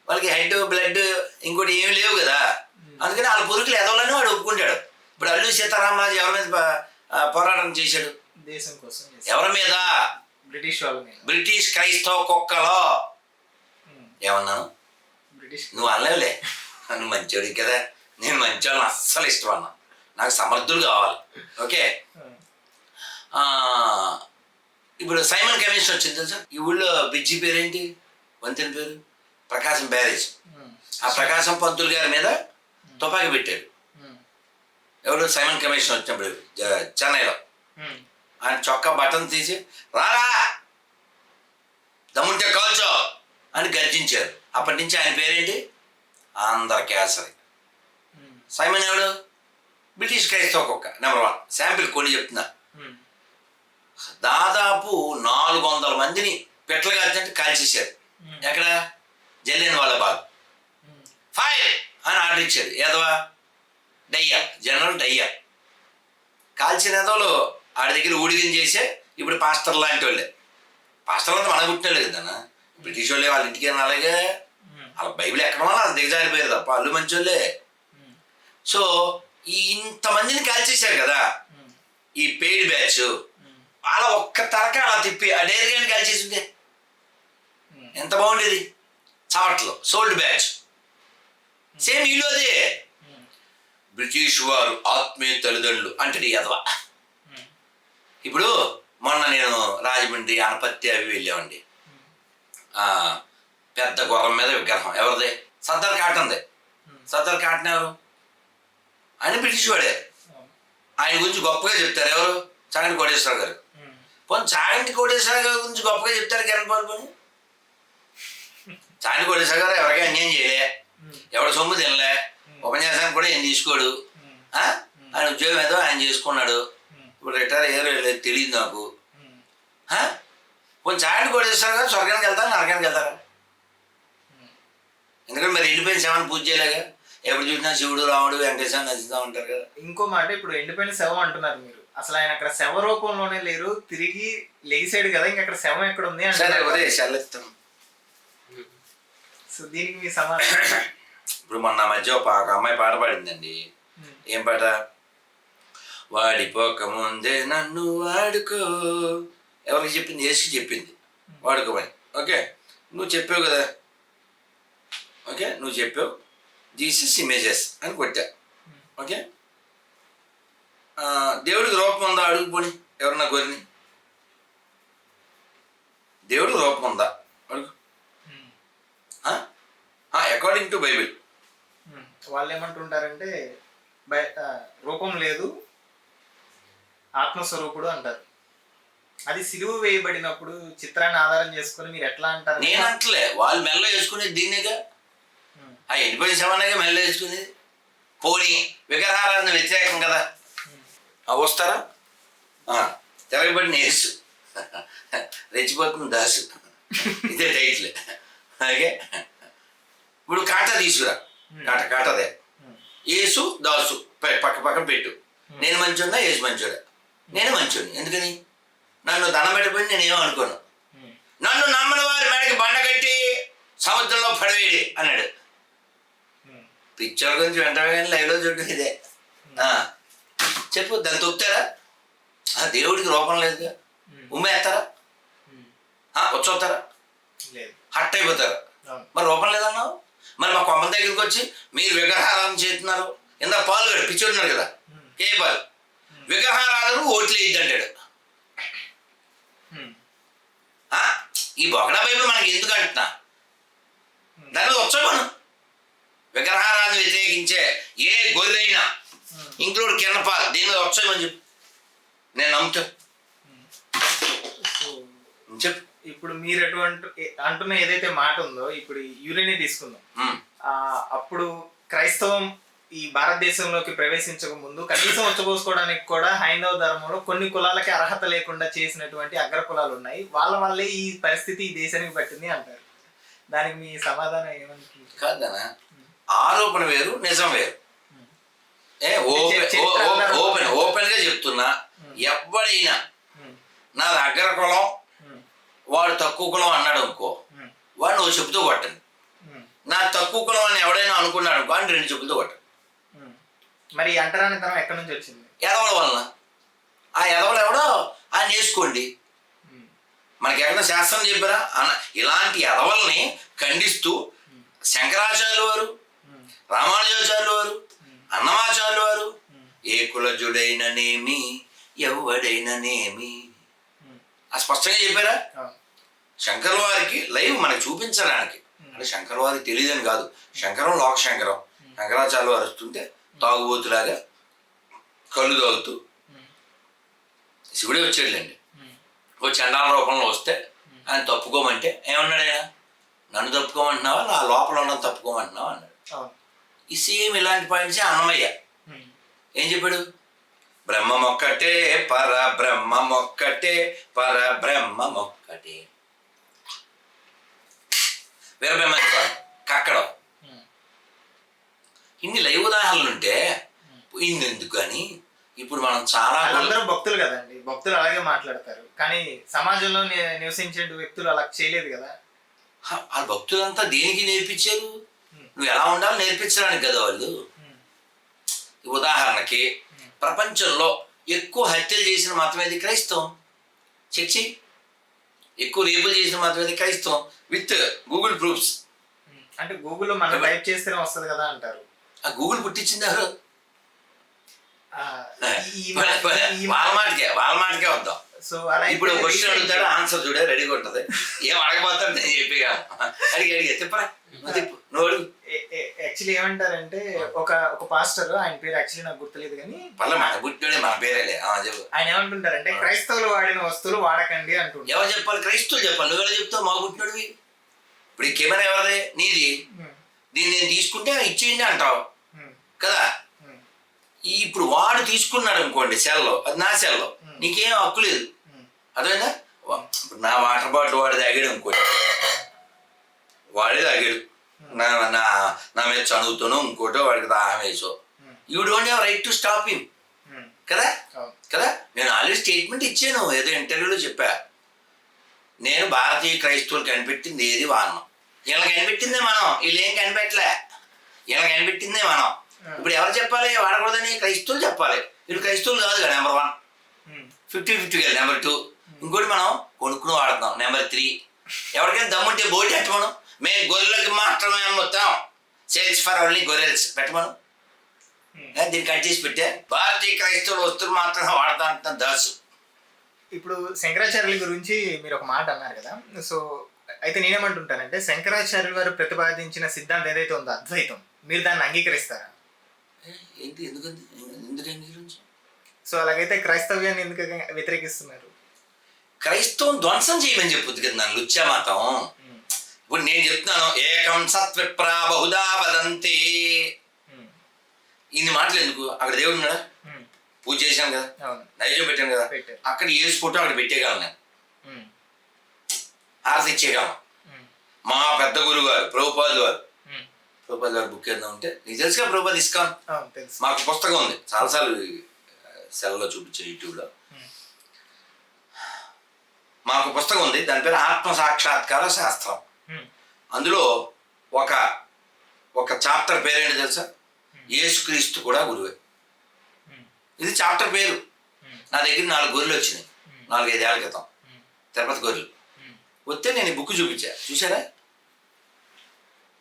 వాళ్ళకి హెడ్, బ్లడ్ ఇంకోటి ఏమి లేవు కదా. అందుకని వాళ్ళ పూర్వీకులు ఎదవాలని వాడు ఒప్పుకుంటాడు. ఇప్పుడు అల్లూరి సీతారామరాజు ఎవరి మీద పోరాటం చేశాడు? దేశం కోసం. ఎవరి మీద? బ్రిటిష్ వాళ్ళ మీద. బ్రిటిష్ క్రైస్తవ కుక్కలో. ఏమన్నాను? బ్రిటిష్. నువ్వు అనలేవులే, నువ్వు మంచోడికి కదా. నేను మంచోళ్ళని అస్సలు ఇష్టం అన్నా. నాకు సమర్థులు కావాలి. ఓకే. ఇప్పుడు సైమన్ కమిషన్ వచ్చింది తెలుసా? ఈ ఊళ్ళో బ్రిడ్జి పేరేంటి? వంతెన పేరు ప్రకాశం బ్యారేజ్. ఆ ప్రకాశం పంతులు గారి మీద తుపాకీ పెట్టాడు. ఎవరు? సైమన్ కమిషన్ వచ్చినప్పుడు చెన్నైలో. ఆయన చొక్కా బటన్ తీసి రారా దమ్ముంటే కాల్చో అని గర్జించారు. అప్పటి నుంచి ఆయన పేరేంటి? ఆంధ్ర కేసరి. సైమన్ ఎవడు? బ్రిటిష్ క్రైస్తవ కుక్క నెంబర్ 1. శాంపిల్ కొన్ని చెప్తున్నా. దాదాపు 400 మందిని పెట్లుగా కాల్చేశారు. ఎక్కడ? జలియన్ వాలాబాగ్. ఫైర్ అని ఆర్డర్ ఇచ్చారు. ఏదవా? డయ్యా, జనరల్ డయ్యా. కాల్చిన ఏదోలు ఆడి దగ్గర ఊడిగం చేసే ఇప్పుడు పాస్టర్ లాంటి వాళ్ళే. పాస్టర్లు అంతా మన పుట్టిన వాళ్ళు కదన్నా. బ్రిటిష్ వాళ్ళే వాళ్ళ ఇంటికి అలాగే వాళ్ళ బైబిల్ ఎక్కడ వల్ల వాళ్ళ దిగజారిపోయారు తప్ప వాళ్ళు మంచి వాళ్ళే. సో ఈ ఇంతమందిని కాల్చేశారు కదా ఈ పెయిడ్ బ్యాచ్. అలా ఒక్క తరక అలా తిప్పి ఆ డైరీగాని కాల్చేసి ఉంటే ఎంత బాగుండేది. చావట్లో సోల్డ్ బ్యాచ్. సేమ్ వీళ్ళు అదే. బ్రిటిష్ వారు ఆత్మీయ తల్లిదండ్రులు అంటే ఎదవా. ఇప్పుడు మొన్న నేను రాజమండ్రి, అనపత్తి అవి వెళ్ళామండి. పెద్ద గుర్రం మీద విగ్రహం ఎవరిది? సర్దార్ కాటన్దే. సర్దార్ కాటన్ ఎవరు? ఆయన బ్రిటిష్ వాడే. ఆయన గురించి గొప్పగా చెప్తారు ఎవరు? చాగంటి కోటేశ్వర గారు. పోనీ చాగంటి కోటేశ్వర గారి గురించి గొప్పగా చెప్తారు కిరణ్ పాల్పని. చాగంటి కోటేశ్వర గారు ఎవరికీ అన్యాయం చేయలే, ఎవరి సొమ్ము తినలే, ఉపన్యాసానికి కూడా ఏం తీసుకోడు. ఆయన ఉద్యోగం ఏదో ఆయన చేసుకున్నాడు. ఇప్పుడు రిటైర్ అయ్యారు లేదు తెలియదు నాకు. కొంచెం చాగంటి కోటేశ్వర గారు స్వర్గానికి వెళ్తారు, నరకానికి వెళ్తారా? ఎందుకంటే మరి ఎండిపోయిన శవాన్ని పూజ చేయలేగా. ఎప్పుడు చూసినా శివుడు, రాముడు, వెంకటేశ్వర నచ్చుతూ ఉంటారు కదా. ఇంకో మాట, ఇప్పుడు ఎండిపోయిన శవం అంటున్నారు మీరు. అసలు ఆయన అక్కడ శవ రూపంలోనే లేరు, తిరిగి లెగిసాడు కదా. ఇంకా అక్కడ శవం ఎక్కడ ఉంది అంటే సో దీనికి మీ సమాధానం? ఇప్పుడు మొన్న మధ్య ఒక అమ్మాయి పాట పాడిందండి. ఏం పాట? వాడిపోక ముందే నన్ను వాడుకో. ఎవరికి చెప్పింది? యేసుకి చెప్పింది వాడుకోమని. ఓకే, నువ్వు చెప్పావు కదా. ఓకే, నువ్వు చెప్పావు జీసస్ ఇమేజెస్ అని కొట్టా. ఓకే, దేవుడికి రూపం ఉందా? అడుగు పోని ఎవరన్నా కోరిని. దేవుడికి రూపం ఉందా? అడుగు. అకార్డింగ్ టు బైబిల్ వాళ్ళు ఏమంటుంటారంటే రూపం లేదు, ఆత్మస్వరూపుడు అంటారు. అది సిలువ వేయబడినప్పుడు చిత్రాన్ని ఆధారం చేసుకుని మీరు ఎట్లా అంటారు? నేను అంటలే, వాళ్ళు మెల్ల వేసుకునేది దీన్నేగా. ఆ ఎండిపోయిన శవాన్నేగా మెల్ల వేసుకునేది. పోనీ విగ్రహారాధన వ్యతిరేకం కదా. వస్తారా? తిరగబడిన యేసు, రెచ్చిపోతుంది దాసు, ఇదే టైటిల్. ఓకే, ఇప్పుడు కాటా తీసుకురా. కాటదే యేసు దాసు పక్కన పెట్టు. నేను మంచోడా, యేసు మంచోడా? నేను మంచోడిని. ఎందుకని? నన్ను దండం పెట్టిపోయి నేనేమో అనుకోను. నన్ను నమ్మని వారి మెడకి బండ కట్టి సముద్రంలో పడవేడి అన్నాడు. పిక్చర్ గురించి వెంటనే కానీ లైవ్లో చూడటం ఇదే. చెప్పు, దాన్ని తొక్కుతారా? దేవుడికి రూపం లేదుగా. ఉమ్మేస్తారా? వచ్చొస్తారా? హట్ అయిపోతారా? మరి రూపం లేదన్నావు. మరి మా కొమ్మల దగ్గరికి వచ్చి మీరు విగ్రహారాధన చేస్తున్నారు. ఇందా పాలు పిచ్చి ఉన్నారు కదా, ఏ పాలు విగ్రహారాధనకు ఓట్లు వేయద్దు అంటాడు. ఈ బొగడా బైబిల్ మనకి ఎందుకు అంటున్నా, దాని వచ్చాను. విగ్రహారాధన వ్యతిరేకించే ఏ గొర్రెైనా ఇంక్లూడ్ కిరణపాల్ దీని మీద వచ్చామని చెప్పు, నేను నమ్ముతా. చెప్పు. ఇప్పుడు మీరు ఎటువంటి అంటున్న ఏదైతే మాట ఉందో, ఇప్పుడు యూరినే తీసుకుందాం. అప్పుడు క్రైస్తవం ఈ భారతదేశంలోకి ప్రవేశించక ముందు కనీసం వచ్చపోసుకోవడానికి కూడా హైందవ ధర్మంలో కొన్ని కులాలకి అర్హత లేకుండా చేసినటువంటి అగ్ర కులాలు ఉన్నాయి. వాళ్ళ వల్లే ఈ పరిస్థితి ఈ దేశానికి పట్టింది అంటారు. దానికి మీ సమాధానం ఏమనుకుంటుంది? కాదనా, ఆరోపణ వేరు, నిజం వేరు. ఓపెన్ గా చెప్తున్నా, ఎవడైనా నాది అగ్ర కులం వాడు తక్కువ కులం అన్నాడు అనుకో, వాడు నువ్వు చెబుతూ కొట్టండి. నా తక్కువ కులం అని ఎవడైనా అనుకున్నాడు అనుకో, అని 2 చెబుతూ కొట్టండి. మరి అంటరాని తరం ఎక్కడి నుంచి వచ్చింది? ఎదవల వలన. ఆ ఎదవలు ఎవడో ఆయన వేసుకోండి. మనకి ఎక్కడ శాస్త్రం చెప్పారా? ఇలాంటి ఎదవల్ని ఖండిస్తూ శంకరాచార్యులు వారు, రామానుజాచార్యులు వారు, అన్నమాచార్యులు వారు, ఏ కులజుడైననేమి ఎవడైననేమి స్పష్టంగా చెప్పారా? శంకర్ వారికి లైవ్ మనకు చూపించడానికి, అంటే శంకర్ వారికి తెలియదని కాదు, శంకరం లోక శంకరం. శంకరాచార్యులు వారు వస్తుంటే తాగుబోతులాగా కళ్ళు తాగుతూ శివుడే వచ్చాడులేండి. ఓ చండాల రూపంలో వస్తే ఆయన తప్పుకోమంటే ఏమన్నాడు ఆయన? నన్ను తప్పుకోమంటున్నావా, నా లోపల ఉన్నది తప్పుకోమంటున్నావా అన్నాడు. ఈ సేమ్ ఇలాంటి పాయింట్సే అన్నమయ్య ఏం చెప్పాడు? బ్రహ్మమొక్కటే పరబ్రహ్మమొక్కటే పరబ్రహ్మమొక్కటే. వీరబ్రహ్మ కక్కడం. ఇన్ని లైవ్ ఉదాహరణలు ఉంటే పోయింది ఎందుకు అని ఇప్పుడు మనం చాలా అందరూ భక్తులు కదండి, భక్తులు అలాగే మాట్లాడతారు. కానీ సమాజంలో నివసించే వ్యక్తులు అలా చేయలేదు కదా. ఆ భక్తులంతా దేనికి నేర్పించారు? నువ్వు ఎలా ఉండాలో నేర్పించడానికి కదా వాళ్ళు. ఉదాహరణకి ప్రపంచంలో ఎక్కువ హత్యలు చేసిన మతం ఏది? క్రైస్తవం. చెక్ చెయ్యి. ఎక్కువ రేపులు చేసిన మతం ఏది? క్రైస్తవం. With Google proofs. అంటే గూగుల్లో మనం టైప్ చేస్తేనే వస్తుంది కదా అంటారు. ఆ గూగుల్ పుట్టించింది ఎవరు? వాళ్ళ మాటకే వద్దాం. సో అలా ఇప్పుడు క్వశ్చన్ అడుగుతాడు, ఆన్సర్ చూడే రెడీగా ఉంటుంది. ఏం అడగబోతాడు నేను చెప్పిగా అడిగి చెప్పరా నోడు. యాక్చువల్లీ ఏమంటారంటే ఒక పాస్టర్, ఆయన పేరు యాక్చువల్లీ నాకు గుర్తులేదు కానీ మన పుట్టినోడే మన పేరేలే. ఆయన ఏమంటుంటారంటే క్రైస్తవులు వాడిన వస్తువులు వాడకండి అంటుంటారు. ఎవరు చెప్పాలి? క్రైస్తవులు చెప్పాలి. నువ్వు ఎలా చెప్తావు మా పుట్టినోడివి? ఇప్పుడు ఈ కెమెరా ఎవరిది? నీది. దీన్ని నేను తీసుకుంటే ఇచ్చేయండి అంటావు కదా. ఇప్పుడు వాడు తీసుకున్నాడు అనుకోండి సెల్లో, అది నా సెల్లో, నీకేం హక్కు లేదు. అదేనా? ఇప్పుడు నా వాటర్ బాటిల్ వాడు తాగాడు అనుకోండి, వాడే తాగాడు, నా మీద చదువుతాను ఇంకోటో వాడికి దాహం వేసో, you don't have right to stop him కదా. కదా, నేను ఆల్రెడీ స్టేట్మెంట్ ఇచ్చాను, ఏదో ఇంటర్వ్యూలో చెప్పా. నేను భారతీయ క్రైస్తవులు కనిపెట్టింది ఏది వాడను. వీళ్ళకి కనిపెట్టిందే మనం, వీళ్ళు ఏం కనిపెట్టలే, వీళ్ళకి కనిపెట్టిందే మనం. ఇప్పుడు ఎవరు చెప్పాలి వాడకూడదని? క్రైస్తవులు చెప్పాలి. వీళ్ళు క్రైస్తవులు కాదు కదా. నెంబర్ 1 50-50 కదా. నెంబర్ 2 ఇంకోటి మనం కొనుక్కుని వాడుతున్నాం. నెంబర్ 3 ఎవరికైనా దమ్ముంటే బోటి పెట్టమను. మేము గొర్రెలకి మాత్రమే అమ్ముతాం, సేల్స్ ఫర్ ఓన్లీ గొర్రెల్స్ పెట్టమను. దీన్ని కట్ చేసి పెట్టే భారతీయ క్రైస్తవులు వస్తువులు మాత్రమే వాడతా అంటున్నాం దాసు. ఇప్పుడు శంకరాచార్యుల గురించి మీరు ఒక మాట అన్నారు కదా. సో అయితే నేనేమంటుంటానంటే శంకరాచార్యులు గారు ప్రతిపాదించిన సిద్ధాంతం ఏదైతే ఉందో అద్వైతం, మీరు దాన్ని అంగీకరిస్తారా? ఏంటి? ఎందుకు అంగీకరించు? సో అలాగైతే క్రైస్తవ్యాన్ని ఎందుకు వ్యతిరేకిస్తున్నారు? క్రైస్తవం ధ్వంసం చేయమని చెప్పుద్ది కదా నన్ను లుచ్చా మాతం. ఇప్పుడు నేను చెప్తున్నాను, ఏకం సత్విప్రా బహుదా వదంతి. ఇన్ని మాటలు ఎందుకు? అక్కడ దేవుడు ఉన్నాడా? పూజ చేశాం కదా, నైవేద్యం పెట్టాను కదా, అక్కడ ఏసు ఫోటో అక్కడ పెట్టేయగలను, నేను ఆరతి ఇచ్చేయగలను. మా పెద్ద గురువు గారు ప్రభుపాదులు గారు బుక్ చేద్దాం అంటే, నీకు తెలుసుగా ప్రభుపాద్ ఇస్కాన్, మాకు పుస్తకం ఉంది, చాలాసార్లు సెల్లో చూపించే యూట్యూబ్లో. మాకు పుస్తకం ఉంది, దాని పేరు ఆత్మ సాక్షాత్కార శాస్త్రం. అందులో ఒక చాప్టర్ పేరేంటి తెలుసా? యేసుక్రీస్తు కూడా గురువే. ఇది చాప్టర్ పేరు. నా దగ్గర 4 గొర్రెలు వచ్చినాయి 4-5 ఏళ్ల క్రితం, తిరుపతి గొర్రెలు వస్తే నేను ఈ బుక్ చూపించా. చూసారా?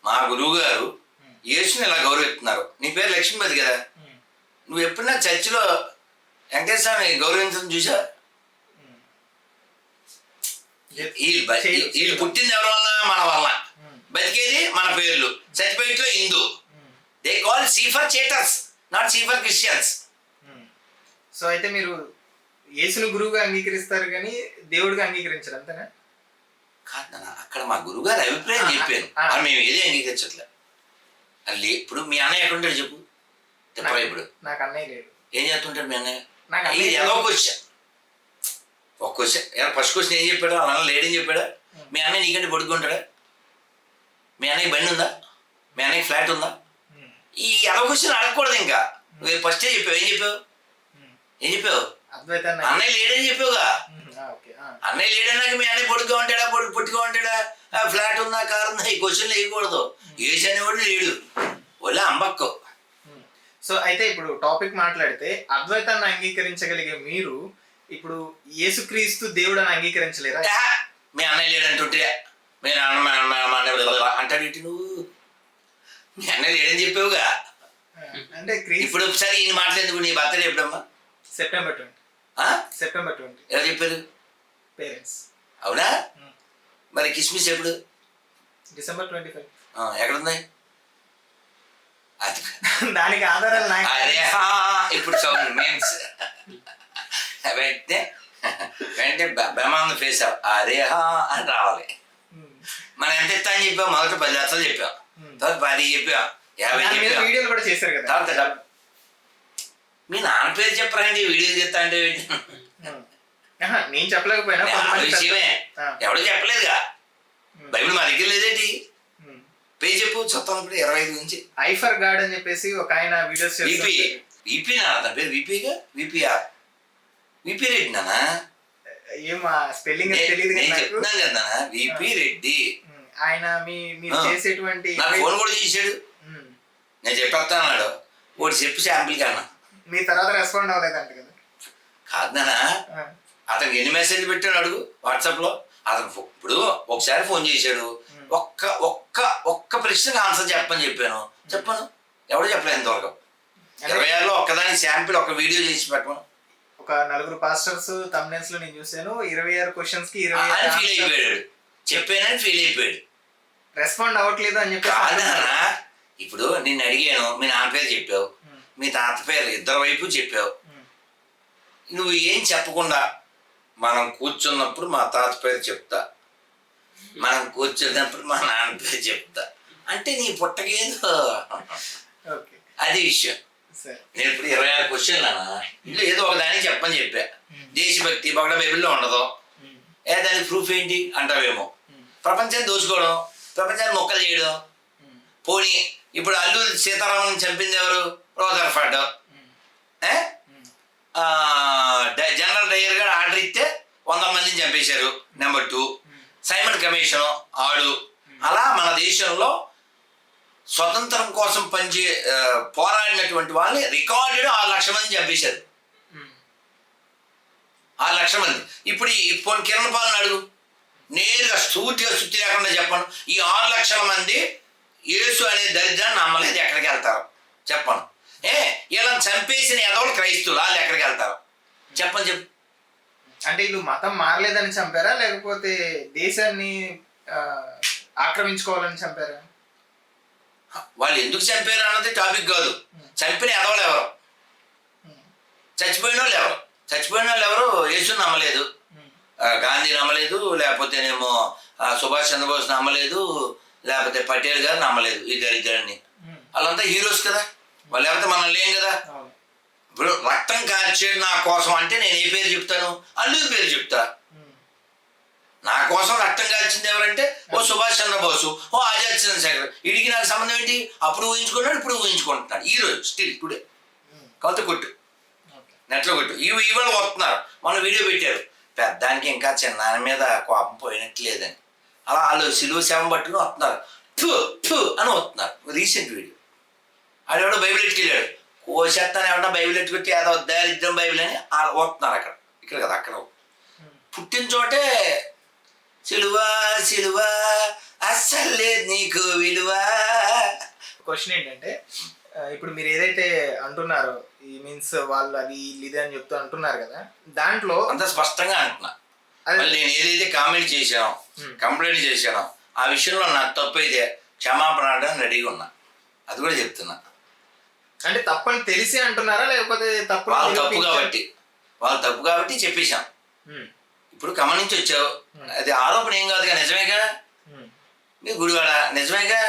మా గురువు గారు యేసుని ఇలా గౌరవిస్తున్నారు. నీ పేరు లక్ష్మీపతి కదా, నువ్వు ఎప్పుడైనా చర్చిలో వెంకటేశ్వర స్వామి గౌరవించడం చూసా. వీళ్ళు పుట్టింది ఎవరి వల్ల? మన వల్ల. బతికేది మన పేర్లు. సర్టిఫికెట్లో Hindu. They call C for cheaters, not C for Christians. So అయితే మీరు యేసుని గురువుగా అంగీకరిస్తారు కానీ దేవుడిగా అంగీకరించారు అంతేనా? కాదు, అక్కడ మా గురువు గారు అభిప్రాయం చెప్పాను. అని మేము ఏది అంగీకరించట్లే. అది ఇప్పుడు మీ అన్నయ్య ఎక్కడుంటాడు చెప్పు? చెప్పరా ఇప్పుడు? నాకు అన్నయ్య లేడు. ఏం చేస్తుంటాడు మీ అన్నయ్య? నాకు ఇది ఏదో ఒక క్వశ్చన్. ఫస్ట్ క్వశ్చన్ ఏం చెప్పాడు? అన్న లేడని చెప్పాడా? మీ అన్నయ్య నీకంటే పడుకుంటాడా? మీ అన్నయ్య బండి ఉందా? మీ అన్నయ్య ఫ్లాట్ ఉందా? ఈ ఏదో క్వశ్చన్ అడగకూడదు. ఇంకా నువ్వు ఫస్టే చెప్పావు. ఏం చెప్పావు? అన్నయ్య లేడని చెప్పావుగా. అన్నయ్య లేడన్నాక మీ అన్నయ్య పొడుగ్గా ఉంటాడా, పొట్టిగా ఉంటాడా, ఫ్లాట్ ఉందా, కారు ఉందా, ఈ క్వశ్చన్లు వేయకూడదు. ఏసి అనేవాడు లేడు, ఒళ్ళే అంబక్కో. సో అయితే ఇప్పుడు టాపిక్ మాట్లాడితే అద్వైతాన్ని అంగీకరించగలిగే మీరు ఇప్పుడు యేసుక్రీస్తు దేవుడు అని అంగీకరించలేరా? మీ అన్నయ్య లేడంటుంటే మీ అన్న అంటాడు ఇటు. నువ్వు మీ అన్నయ్య లేడని చెప్పావుగా. అంటే ఇప్పుడు ఒకసారి ఈయన మాట్లాడేందుకు. నీ బర్త్డే ఎప్పుడమ్మా? సెప్టెంబర్ 20. సెప్టెంబర్ 20. ఎలా చెప్పారు? పేరెంట్స్. అవునా? మరి కిస్మిస్ ఎప్పుడు? డిసెంబర్ 25. ఎక్కడుంది? అది దానికి ఆధారాలు అరే ఇప్పుడు సౌండ్ మీన్స్ వెంటనే బ్రహ్మాండ ఫేస్ అరే అని రావాలి. మనం ఎంత ఇస్తా అని చెప్పాం? మొదట 10 లక్షలు చెప్పాం, తర్వాత 10 చెప్పాం, 50 చెప్పాం. వీడియోలు కూడా చేశారు కదా. తర్వాత మీ నాన్న పేరు చెప్పరండి, వీడియోలు చెప్తా అంటే నేను చెప్పలేకపోయినా విషయమే. ఎవడో చెప్పలేదుగా. బైబిల్ మా దగ్గర లేదేంటి? పేరు చెప్పు చూస్తాను. ఇప్పుడు 25 నుంచి ఐ ఫర్ గాడ్ అని చెప్పేసి ఒక ఆయన వీడియోస్ విపి నా పేరు. విపిగా విపిఆర్ విపి రెడ్డి నానా. ఏం స్పెల్లింగ్ తెలియదు చెప్తున్నాను కదా. విపి రెడ్డి ఆయన మీరు చేసేటువంటి నా ఫోన్ కూడా చేశాడు. నేను చెప్పేస్తాను. ఒకటి చెప్పి శాంపిల్ కన్నా. మీ తర్వాత రెస్పాండ్ అవ్వలేదంట కదా. కాదు నానా, అతనికి ఎన్ని మెసేజ్ పెట్టాడు అడుగు వాట్సాప్లో. అతను ఇప్పుడు ఒకసారి ఫోన్ చేశాడు. ఒక్క ప్రశ్నకు ఆన్సర్ చెప్పని చెప్పాను. చెప్పను, ఎవడో చెప్పలేదు ఇంతవరకు. 26లో ఒక్కదానికి శాంపిల్ ఒక వీడియో చేసి పెట్టమను. ఒక 4 పాస్టర్స్ థంబ్నెయిల్స్ లో నేను చూసాను. 26 క్వశ్చన్స్ కి 26 ఫీల్ అయిపోయాడు. చెప్పానని ఫీల్ అయిపోయాడు. రెస్పాండ్ అవ్వట్లేదు అని చెప్పి. ఇప్పుడు నిన్ను అడిగాను, మీ నాన్న పేరు చెప్పావు, మీ తాత పేరు ఇద్దరు వైపు చెప్పావు. నువ్వు ఏం చెప్పకుండా మనం కూర్చున్నప్పుడు మా తాత పేరు చెప్తా, మనం కూర్చున్నప్పుడు మా నాన్న పేరు చెప్తా అంటే నీ పుట్టకేదో అది విషయం. నేను ఇప్పుడు 26 క్వశ్చన్లు అన్నా, ఇంట్లో ఏదో ఒక దానికి చెప్పని చెప్పా. దేశభక్తి బొగడ బైబిల్లో ఉండదు. దానికి ప్రూఫ్ ఏంటి అంటావేమో. ప్రపంచాన్ని దోచుకోవడం, ప్రపంచాన్ని మొక్కలు చేయడం. పోనీ ఇప్పుడు అల్లూరి సీతారామన్ చంపింది ఎవరు? రోదర్ఫర్డ్. జనరల్ డయ్యర్ గారు ఆర్డర్ ఇస్తే 100 మందిని చంపేశారు. నెంబర్ 2 సైమన్ కమిషన్ ఆడు. అలా మన దేశంలో స్వతంత్రం కోసం పోరాడినటువంటి వాళ్ళని రికార్డెడ్ 6 లక్షల మంది చంపేశారు. 6 లక్షల మంది. ఇప్పుడు ఇప్పుడు కిరణ్ పాలన అడుగు, నేరుగా సూటిగా సుత్తి లేకుండా చెప్పను. ఈ 6 లక్షల మంది యేసు అనే దరిద్రాన్ని నమ్మలేదు, ఎక్కడికి వెళ్తారు చెప్పను. ఇలా చంపేసిన ఎదవలు క్రైస్తవులు, వాళ్ళు ఎక్కడికి వెళ్తారు చెప్పని చెప్పు. అంటే వీళ్ళు మతం మారలేదని చంపారా, లేకపోతే దేశాన్ని ఆక్రమించుకోవాలని చంపారా? వాళ్ళు ఎందుకు చంపారు అన్నది టాపిక్ కాదు. చంపిన ఎదవలు ఎవరు, చచ్చిపోయిన వాళ్ళు ఎవరు? చచ్చిపోయిన వాళ్ళు ఎవరు? యేసు నమ్మలేదు, గాంధీ నమ్మలేదు, లేకపోతేనేమో సుభాష్ చంద్రబోస్ నమ్మలేదు, లేకపోతే పటేల్ గారు నమ్మలేదు. ఈ దరిద్రాన్ని వాళ్ళంతా హీరోస్ కదా. వాళ్ళు లేకపోతే మనం లేం కదా. ఇప్పుడు రక్తం కార్చేది నా కోసం అంటే నేను ఏ పేరు చెప్తాను? అల్లూరి పేరు చెప్తా. నా కోసం రక్తం కార్చింది ఎవరంటే ఓ సుభాష్ చంద్రబోసు, ఓ ఆజాద్ చంద్రశేఖర్. వీడికి నాకు సంబంధం ఏంటి? అప్పుడు ఊహించుకున్నాడు, ఇప్పుడు ఊహించుకుంటున్నాడు. ఈరోజు స్టిల్ టుడే కొత్త కొట్టు, నెట్లో కొట్టు. ఇవాళ వస్తున్నారు. మన వీడియో పెట్టారు, పెద్దానికి ఇంకా చిన్న మీద కోపం పోయినట్లేదని. అలా వాళ్ళు సిలువ శవం పట్టుకుని వస్తున్నారు, అని వస్తున్నారు. Recent video. ఆడెవడో బైబిల్ ఎట్టుకెళ్ళాడు, కోసేస్తాను ఏమన్నా బైబిల్ ఎట్టుకొచ్చి ఏదో దరిద్రం బైబిల్ అని వస్తున్నారు. అక్కడ ఇక్కడ కదా, అక్కడ పుట్టిన చోటే సిలువ సిలువ అస్సలు లేదు నీకు విలువ. క్వశ్చన్ ఏంటంటే ఇప్పుడు మీరు ఏదైతే అంటున్నారో ఈ మీన్స్ వాళ్ళు అది ఇది అని చెప్తూ అంటున్నారు కదా, దాంట్లో అంత స్పష్టంగా అంటున్నా. అదే. మళ్ళీ నేను ఏదైతే కామెంట్ చేశానో, కంప్లైంట్ చేశానో ఆ విషయంలో నాకు తప్పు అయితే క్షమాపణ అడగడానికి రెడీగా ఉన్నా. అది కూడా చెప్తున్నా. అంటే తప్పని తెలిసి అంటున్నారా లేకపోతే వాళ్ళు తప్పు కాబట్టి చెప్పేశాం. ఇప్పుడు ఖమ్మం నుంచి వచ్చావు, అది ఆరోపణ ఏం కాదుగా, నిజమేగా. నీ గుడివాడ నిజమేగా,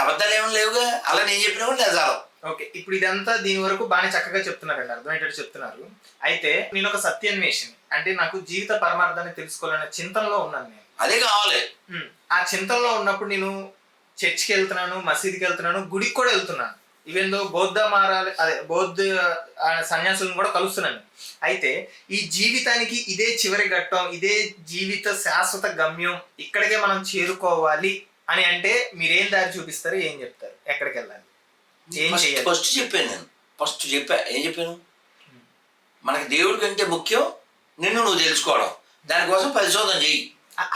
అబద్ధాలు ఏమైనా లేవుగా. అలా నేను చెప్పినా కూడా నిజాలు. ఓకే, ఇప్పుడు ఇదంతా దీని వరకు బాగానే చక్కగా చెప్తున్నారండి, అర్థమయ్యేటట్టు చెప్తున్నారు. అయితే నేను ఒక సత్యాన్వేషిని, అంటే నాకు జీవిత పరమార్థాన్ని తెలుసుకోవాలనే చింతనలో ఉన్నాను నేను. అదే కావాలి. ఆ చింతనలో ఉన్నప్పుడు నేను చర్చికి వెళ్తున్నాను, మసీదుకి వెళ్తున్నాను, గుడికి కూడా వెళ్తున్నాను. ఈవెన్ దో బౌద్ధ సన్యాసులను కూడా కలుస్తున్నాను. అయితే ఈ జీవితానికి ఇదే చివరి ఘట్టం, ఇదే జీవిత శాశ్వత గమ్యం, ఇక్కడికే మనం చేరుకోవాలి అని అంటే మీరేం దారి చూపిస్తారు, ఏం చెప్తారు, ఎక్కడికి వెళ్ళాలి, ఏం చేయాలి? ఫస్ట్ చెప్పా ఏం చెప్పాను, మనకి దేవుడి కంటే ముఖ్యం నిన్ను నువ్వు తెలుసుకోవడం. దానికోసం పరిశోధన చెయ్యి.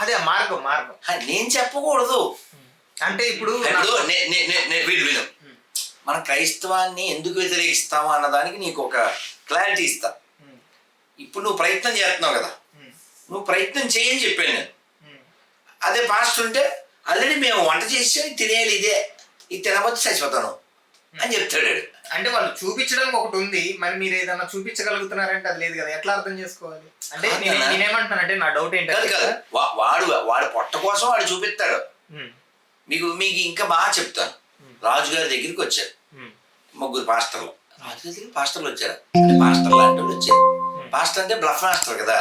అదే మార్గం. నేను చెప్పకూడదు. అంటే ఇప్పుడు విను, మన క్రైస్తవాన్ని ఎందుకు వ్యతిరేకిస్తాము అన్నదానికి నీకు ఒక క్లారిటీ ఇస్తా. ఇప్పుడు నువ్వు ప్రయత్నం చేస్తున్నావు కదా, నువ్వు ప్రయత్నం చేయని చెప్పాను నేను. అదే పాస్ట్ ఉంటే ఆల్రెడీ మేము వంట చేసి తినేయాలి, ఇది తినకపోతే చచ్చిపోతాను అని చెప్తాడు. అంటే వాళ్ళు చూపించడానికి ఒకటి ఉంది, మరి మీరు ఏదైనా చూపించగలుగుతున్నారంటే అది లేదు కదా, ఎట్లా అర్థం చేసుకోవాలి? అంటే నేనేమంటానంటే నా డౌట్ ఏంటంటే కాదు, వాడు పొట్ట కోసం వాడు చూపిస్తాడు. మీకు ఇంకా బాగా చెప్తాను. రాజుగారి దగ్గరికి వచ్చారు ముగ్గురు పాస్టర్లు. రాజుగారి దగ్గరికి పాస్టర్లు వచ్చారు. పాస్టర్లు అంటే వచ్చారు. పాస్టర్ అంటే బ్లఫ్ మాస్టర్ కదా,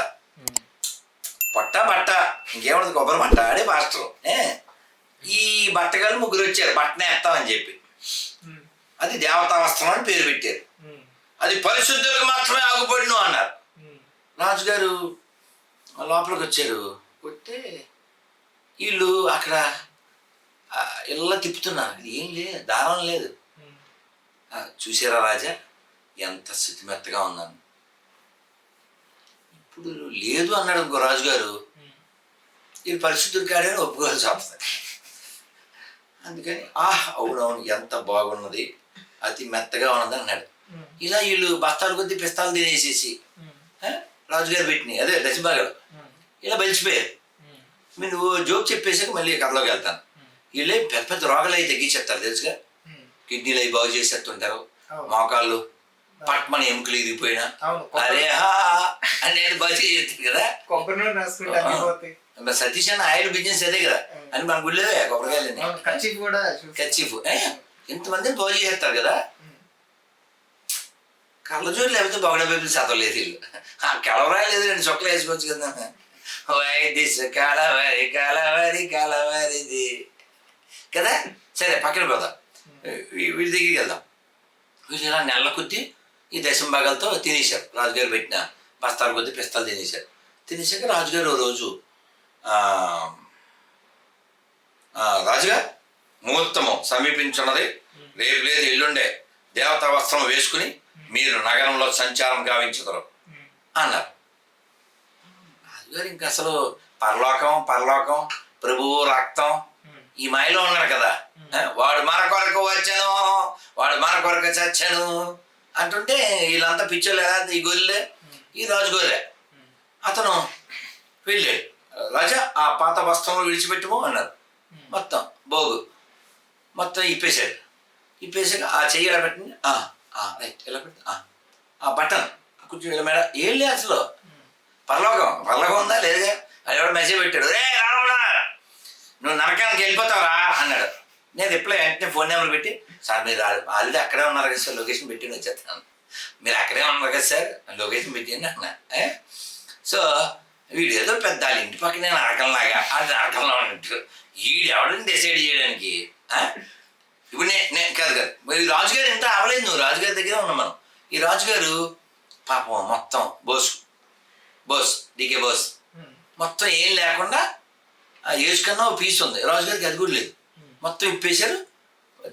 బట్ట ఇంకేమన్నది కొబ్బరి బట్ట ఆడే పాస్టర్. ఈ బట్టగాళ్ళు ముగ్గురు వచ్చారు బట్టనే వేస్తామని చెప్పి. అది దేవతా వస్త్రం అని పేరు పెట్టారు. అది పరిశుద్ధులకు మాత్రమే ఆగుపడిను అన్నారు. రాజుగారు లోపలికి వచ్చారు. కొట్టే వీళ్ళు అక్కడ ఇలా తిప్పుతున్నారు. అది ఏం లేదు, దారం లేదు. చూసారా రాజా ఎంత స్థితిమెత్తగా ఉన్నాను. ఇప్పుడు లేదు అన్నాడు ఇంకో రాజుగారు, ఇది పరిశుద్ధుడు కాడని ఒప్పుకోవాల్సి వస్తుంది. అందుకని అవునవును ఎంత బాగున్నది, అతి మెత్తగా ఉన్నది అన్నాడు. ఇలా వీళ్ళు బస్తాలు కొద్ది పిస్తాలు తినేసేసి రాజుగారు పెట్టినాయి, అదే దశభాగాలు ఇలా బలిసిపోయారు. నువ్వు జోక్ చెప్పేసాక మళ్ళీ కథలోకి వెళ్తాను. వీళ్ళే పెద్ద పెద్ద రోగాలు అవి తగ్గించేస్తారు తెలుసుగా. కిడ్నీలు అవి బాగు చేసేస్తుంటారు, మోకాళ్ళు పట్మని ఎముకలు ఇరిగిపోయినా అరే అని నేను బాగు చేస్తాను కదా. సతీష్ అన్న ఆయిల్ బిజినెస్ అదే కదా అని మన గుళ్ళే కొబ్బరికాయలు కచ్చీఫ్ ఎంతమందిని బాగు చేస్తారు కదా. కళ్ళజోడు లేకపోతే బొగడ బేబులు చదవలేదు వీళ్ళు. కలవరాయి లేదు, రెండు చొక్కలు వేసుకోవచ్చు కదా. కలవరిది కదా. సరే పక్కన పోదాం, వీడి దగ్గరికి వెళ్దాం. వీళ్ళు ఇలా నెల కొద్ది ఈ దశంభాగాలతో తినేశారు. రాజుగారు పెట్టిన బస్తాలు కొద్ది పిస్తాలు తినేశారు. తినేసాక రాజుగారు ఓ రోజు రాజుగా ముహూర్తము సమీపించున్నది, రేపు లేదు ఎల్లుండే దేవతా వస్త్రం వేసుకుని మీరు నగరంలో సంచారం గావించుతారు అన్నారు. రాజుగారు ఇంకా అసలు పరలోకం ప్రభువు రక్తం ఈ మాయలో ఉన్నాడు కదా. వాడు మన కొరకు వచ్చాను, వాడు మన కొరకు చచ్చాను అంటుంటే వీళ్ళంతా పిచ్చోళ్ళు ఎలా, ఈ గొర్రెలే ఈ రాజు గొర్రె. అతను వెళ్ళాడు. రాజా ఆ పాత వస్త్రంలో విడిచిపెట్టుమో అన్నారు. మొత్తం బోగు మొత్తం ఇప్పేసాక ఆ చెయ్యి ఎలా పెట్టింది, రైట్ ఎలా పెట్టి ఆ బటన్ కొంచెం ఇలా మేడ ఏం లేదు అసలు. పరలోకం ఉందా లేదుగా. అది ఎవడో మెసేజ్ పెట్టాడు, రే రావడా నువ్వు నరకానికి వెళ్ళిపోతావురా అన్నాడు. నేను రిప్లై వెంటనే ఫోన్ నెంబర్ పెట్టి, సార్ మీరు ఆల్రెడీ అక్కడే ఉన్నారు కదా సార్, లొకేషన్ పెట్టి వచ్చేస్తాను. మీరు అక్కడే ఉన్నారు కదా సార్, లొకేషన్ పెట్టిండి అన్నా. సో వీడు ఏదో పెద్ద వాళ్ళ ఇంటి పక్కనే నరకంలాగా అది నరకంలో ఉన్నట్టు వీడు ఎవడని డిసైడ్ చేయడానికి. ఇప్పుడు నేను కాదు ఈ రాజుగారు ఎంత అవ్వలేదు, నువ్వు రాజుగారి దగ్గర ఉన్నాం మనం. ఈ రాజుగారు పాపం మొత్తం బోస్ డీకే బోస్ మొత్తం ఏం లేకుండా ఏసుకన్నా ఓ పీస్ ఉంది, రాజుగారికి అది కూడా లేదు. మొత్తం ఇప్పేశారు.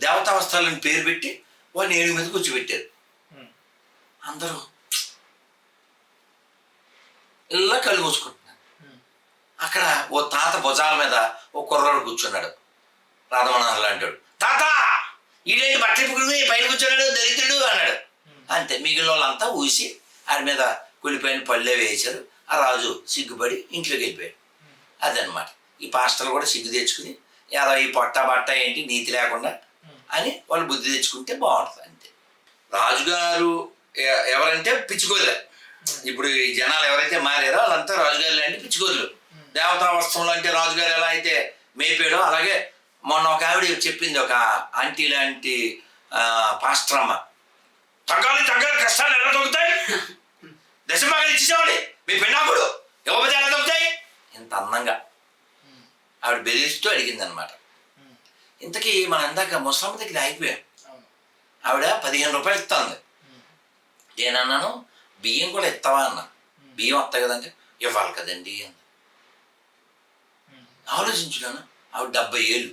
దేవతా వస్త్రాలను పేరు పెట్టి వాడిని ఏడుగు మీద కూర్చోబెట్టారు. అందరూ ఇలా కళ్ళు మూసుకుంటున్నారు. అక్కడ ఓ తాత భుజాల మీద ఓ కుర్రాడు కూర్చున్నాడు, రాధమనోహర్ లాంటాడు. తాత ఈడేంటి బట్టలు పుక్కుని పైన కూర్చున్నాడు దరిద్రుడు అన్నాడు. అంతే. మిగిలిన వాళ్ళంతా ఊసి ఆడి మీద కులిపోయిన పళ్ళే వేశారు. ఆ రాజు సిగ్గుపడి ఇంట్లోకి వెళ్ళిపోయాడు. అదనమాట. ఈ పాస్టర్లు కూడా సిగ్గు తెచ్చుకుని ఏదో ఈ పొట్ట బట్ట ఏంటి నీతి లేకుండా అని వాళ్ళు బుద్ధి తెచ్చుకుంటే బాగుంటుంది అంతే. రాజుగారు ఎవరంటే పిచ్చిగోదులే. ఇప్పుడు ఈ జనాలు ఎవరైతే మారారో వాళ్ళంతా రాజుగారులు అంటే పిచ్చిగోదులు. దేవతా వస్త్రంలో అంటే రాజుగారు ఎలా అయితే మేపాడో అలాగే మొన్న ఒక ఆవిడ చెప్పింది, ఒక ఆంటీ లాంటి పాస్టర్ అమ్మ, తగ్గాలి కష్టాలు ఎలా తగ్గుతాయి, దశమాగా ఇచ్చేవాడి మీ పిన్నాకుడు ఇవ్వబోతే ఎలా తగ్గుతాయి, ఇంత అందంగా ఆవిడ బెదిరిస్తూ అడిగింది అనమాట. ఇంతకీ మనం ఇందాక ముసలమ్మ దగ్గర అయిపోయాం. ఆవిడ 15 రూపాయలు ఇస్తుంది. నేనన్నాను బియ్యం కూడా ఇస్తావా అన్నా. బియ్యం వస్తాయి కదంటే ఇవ్వాలి కదండి అన్న. ఆలోచించున్నాను. ఆవిడ 70 ఏళ్ళు,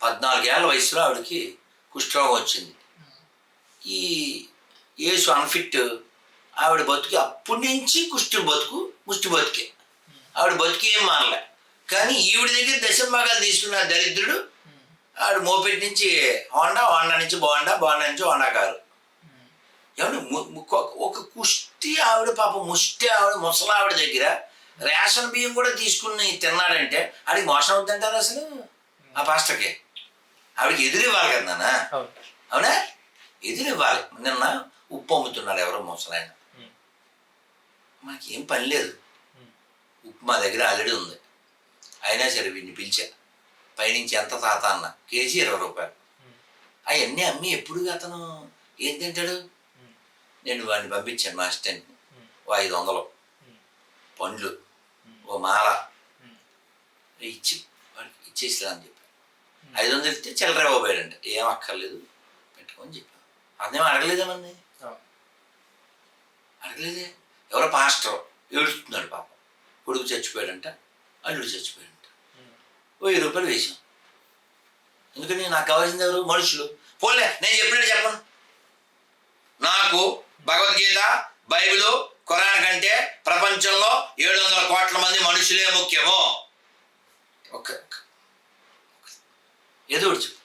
14 ఏళ్ళ వయసులో ఆవిడకి కుష్ఠరోగం వచ్చింది. ఈ యేసు అన్ఫిట్ ఆవిడ బతుకి అప్పటి నుంచి ముష్టి బతుకే. ఆవిడ బతుకి ఏం మారలే. కానీ ఈవిడ దగ్గర దశంభాగాలు తీసుకున్న దరిద్రుడు ఆవిడ మోపెట్టి నుంచి హోండా నుంచి బోండా నుంచి హోండా కారు. ఏమంటే ఒక కుష్టి ఆవిడ పాప ముష్టి ఆవిడ ముసలావిడ దగ్గర రేషన్ బియ్యం కూడా తీసుకుని తిన్నాడంటే ఆడికి మోసం అవుతుంటారు అసలు ఆ పాస్టర్కి. ఆవిడకి ఎదురు ఇవ్వాలి కదా నాన్న, అవునా? ఎదురు ఇవ్వాలి. నిన్న ఉప్పు అమ్ముతున్నాడు ఎవరో ముసలాయన. మనకేం పని లేదు, ఉప్పు మా దగ్గర ఆల్రెడీ ఉంది. అయినా సరే వీడిని పిలిచా. పైనుంచి ఎంత తాత అన్న, కేజీ 20 రూపాయలు. అవన్నీ అమ్మి ఎప్పుడు అతను ఏం తింటాడు? నేను వాడిని పంపించాను మా అసిస్టెంట్. ఓ 500 పండ్లు, ఓ మాల వాడికి ఇచ్చేసిరా అని చెప్పాను. 500 ఇస్తే చిల్లర ఇవ్వబోయాడంట. ఏం అక్కర్లేదు పెట్టుకోని చెప్పాను. అదేం అడగలేదేమన్నా, అడగలేదే. ఎవరో పాస్టర్ ఏడుస్తున్నాడు పాపం. కొడుకు చచ్చిపోయాడంట, అల్లుడు చచ్చిపోయాడంట. ఓ 1000 రూపాయలు వేసాం. ఎందుకని నాకు కావాల్సింది ఎవరు? మనుషులు. పోలే నేను చెప్పినట్టు చెప్పను. నాకు భగవద్గీత, బైబిలు, ఖురాన్ కంటే ప్రపంచంలో 700 కోట్ల మంది మనుషులే ముఖ్యము. ఏదో ఒకటి చెప్పు,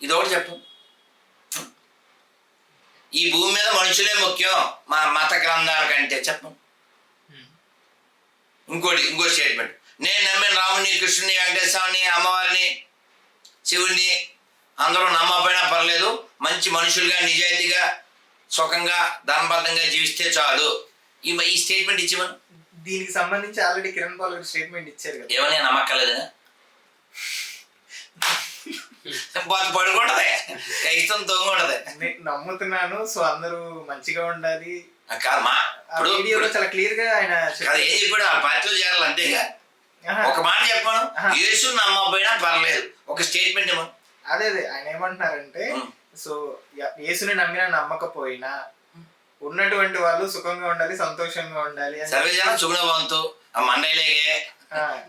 ఇదొకటి చెప్పు. ఈ భూమి మీద మనుషులే ముఖ్యం మా మత గ్రంథాల కంటే చెప్పు. ఇంకో స్టేట్మెంట్. నేను నమ్మిన రాముని, కృష్ణుని, వెంకటేశ్వరుని, అమ్మవారిని, శివుడిని అందరూ నమ్మకపోయినా పర్లేదు, మంచి మనుషులుగా నిజాయితీగా సుఖంగా ధర్మబద్ధంగా జీవిస్తే చాలు. ఈ స్టేట్మెంట్ ఇచ్చేమను. దీనికి సంబంధించి ఆల్రెడీ కిరణ్ పాల్ గారు స్టేట్మెంట్ ఇచ్చారు కదా. ఏమని నమ్మక్కర్లేదా? పడుకుంటది, ఇష్టం తొంగుంటది. నమ్ముతున్నాను, సో అందరూ మంచిగా ఉండాలి. వీడియోలో చాలా క్లియర్ గా ఆయన ఏం చెప్పాడు? ఆ పార్టీలో చేరాలి అంతేగా. ఒక మాట చెప్పాను, యేసు నమ్మకపోయినా పర్లేదు, ఒక స్టేట్మెంట్ ఏమో. అదే ఆయన ఏమంటున్నారంటే, సో యేసుని నమ్మినా నమ్మకపోయినా ఉన్నటువంటి వాళ్ళు సుఖంగా ఉండాలి, సంతోషంగా ఉండాలి. సర్వజనం సుగుణవంతు ఆ మండలేగే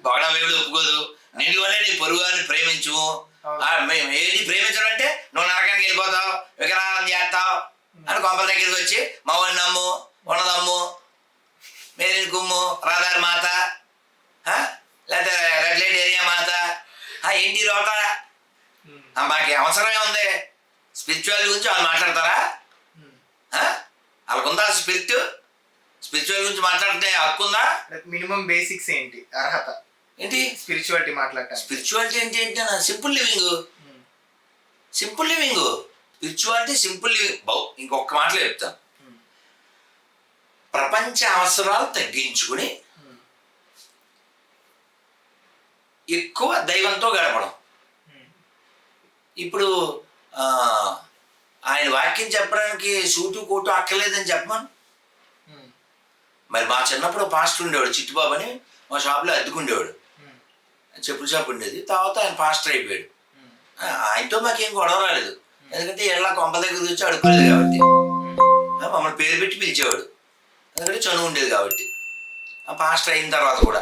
గొడవేవుడు ఒప్పుకోదు. నిన్ను వల్లే నీ పొరుగుని ప్రేమించు. ఏది ప్రేమించడం అంటే నువ్వు నరకానికి వెళ్ళిపోతావు, విగ్రహాలను చేస్తావు అని కొంపల దగ్గరికి వచ్చి మా వాడిని నమ్ము, ఉన్నదమ్ము, మేరీని కుమ్ము, రాధారి మాత, లేకపోతే రెడ్ లైట్ ఏరియా మాత, ఏంటి రోత, మాకు అవసరమే ఉంది. స్పిరిచువల్ గురించి వాళ్ళు మాట్లాడతారా? వాళ్ళకుందా స్పిరిచువల్ గురించి మాట్లాడితే హక్కుందా? మినిమం బేసిక్స్ ఏంటి, అర్హత ఏంటి? స్పిరిచువాలిటీ మాట్లాడటం. స్పిరిచువాలిటీ అంటే ఏంటి? Simple living. Spirituality simple living. ఇంకొక మాటలో చెప్తాను. ప్రపంచ అవసరాలు తగ్గించుకుని ఎక్కువ దైవంతో గడపడం. ఇప్పుడు ఆయన వాక్యం చెప్పడానికి సూటు కోటు అక్కర్లేదని చెప్పమను. మరి మా చిన్నప్పుడు పాస్టర్ ఉండేవాడు, చిట్టుబాబు అని, మా షాప్లో అద్దుకుండేవాడు. చెప్పుల షాప్ ఉండేది. తర్వాత ఆయన పాస్టర్ అయిపోయాడు. ఆయనతో మాకేం గొడవ రాలేదు, ఎందుకంటే ఎలా కొంపల దగ్గర వచ్చి అడుక్కోలేదు కాబట్టి. మమ్మల్ని పేరు పెట్టి పిలిచేవాడు, ఎందుకంటే చనువు ఉండేది కాబట్టి. ఆ పాస్టర్ అయిన తర్వాత కూడా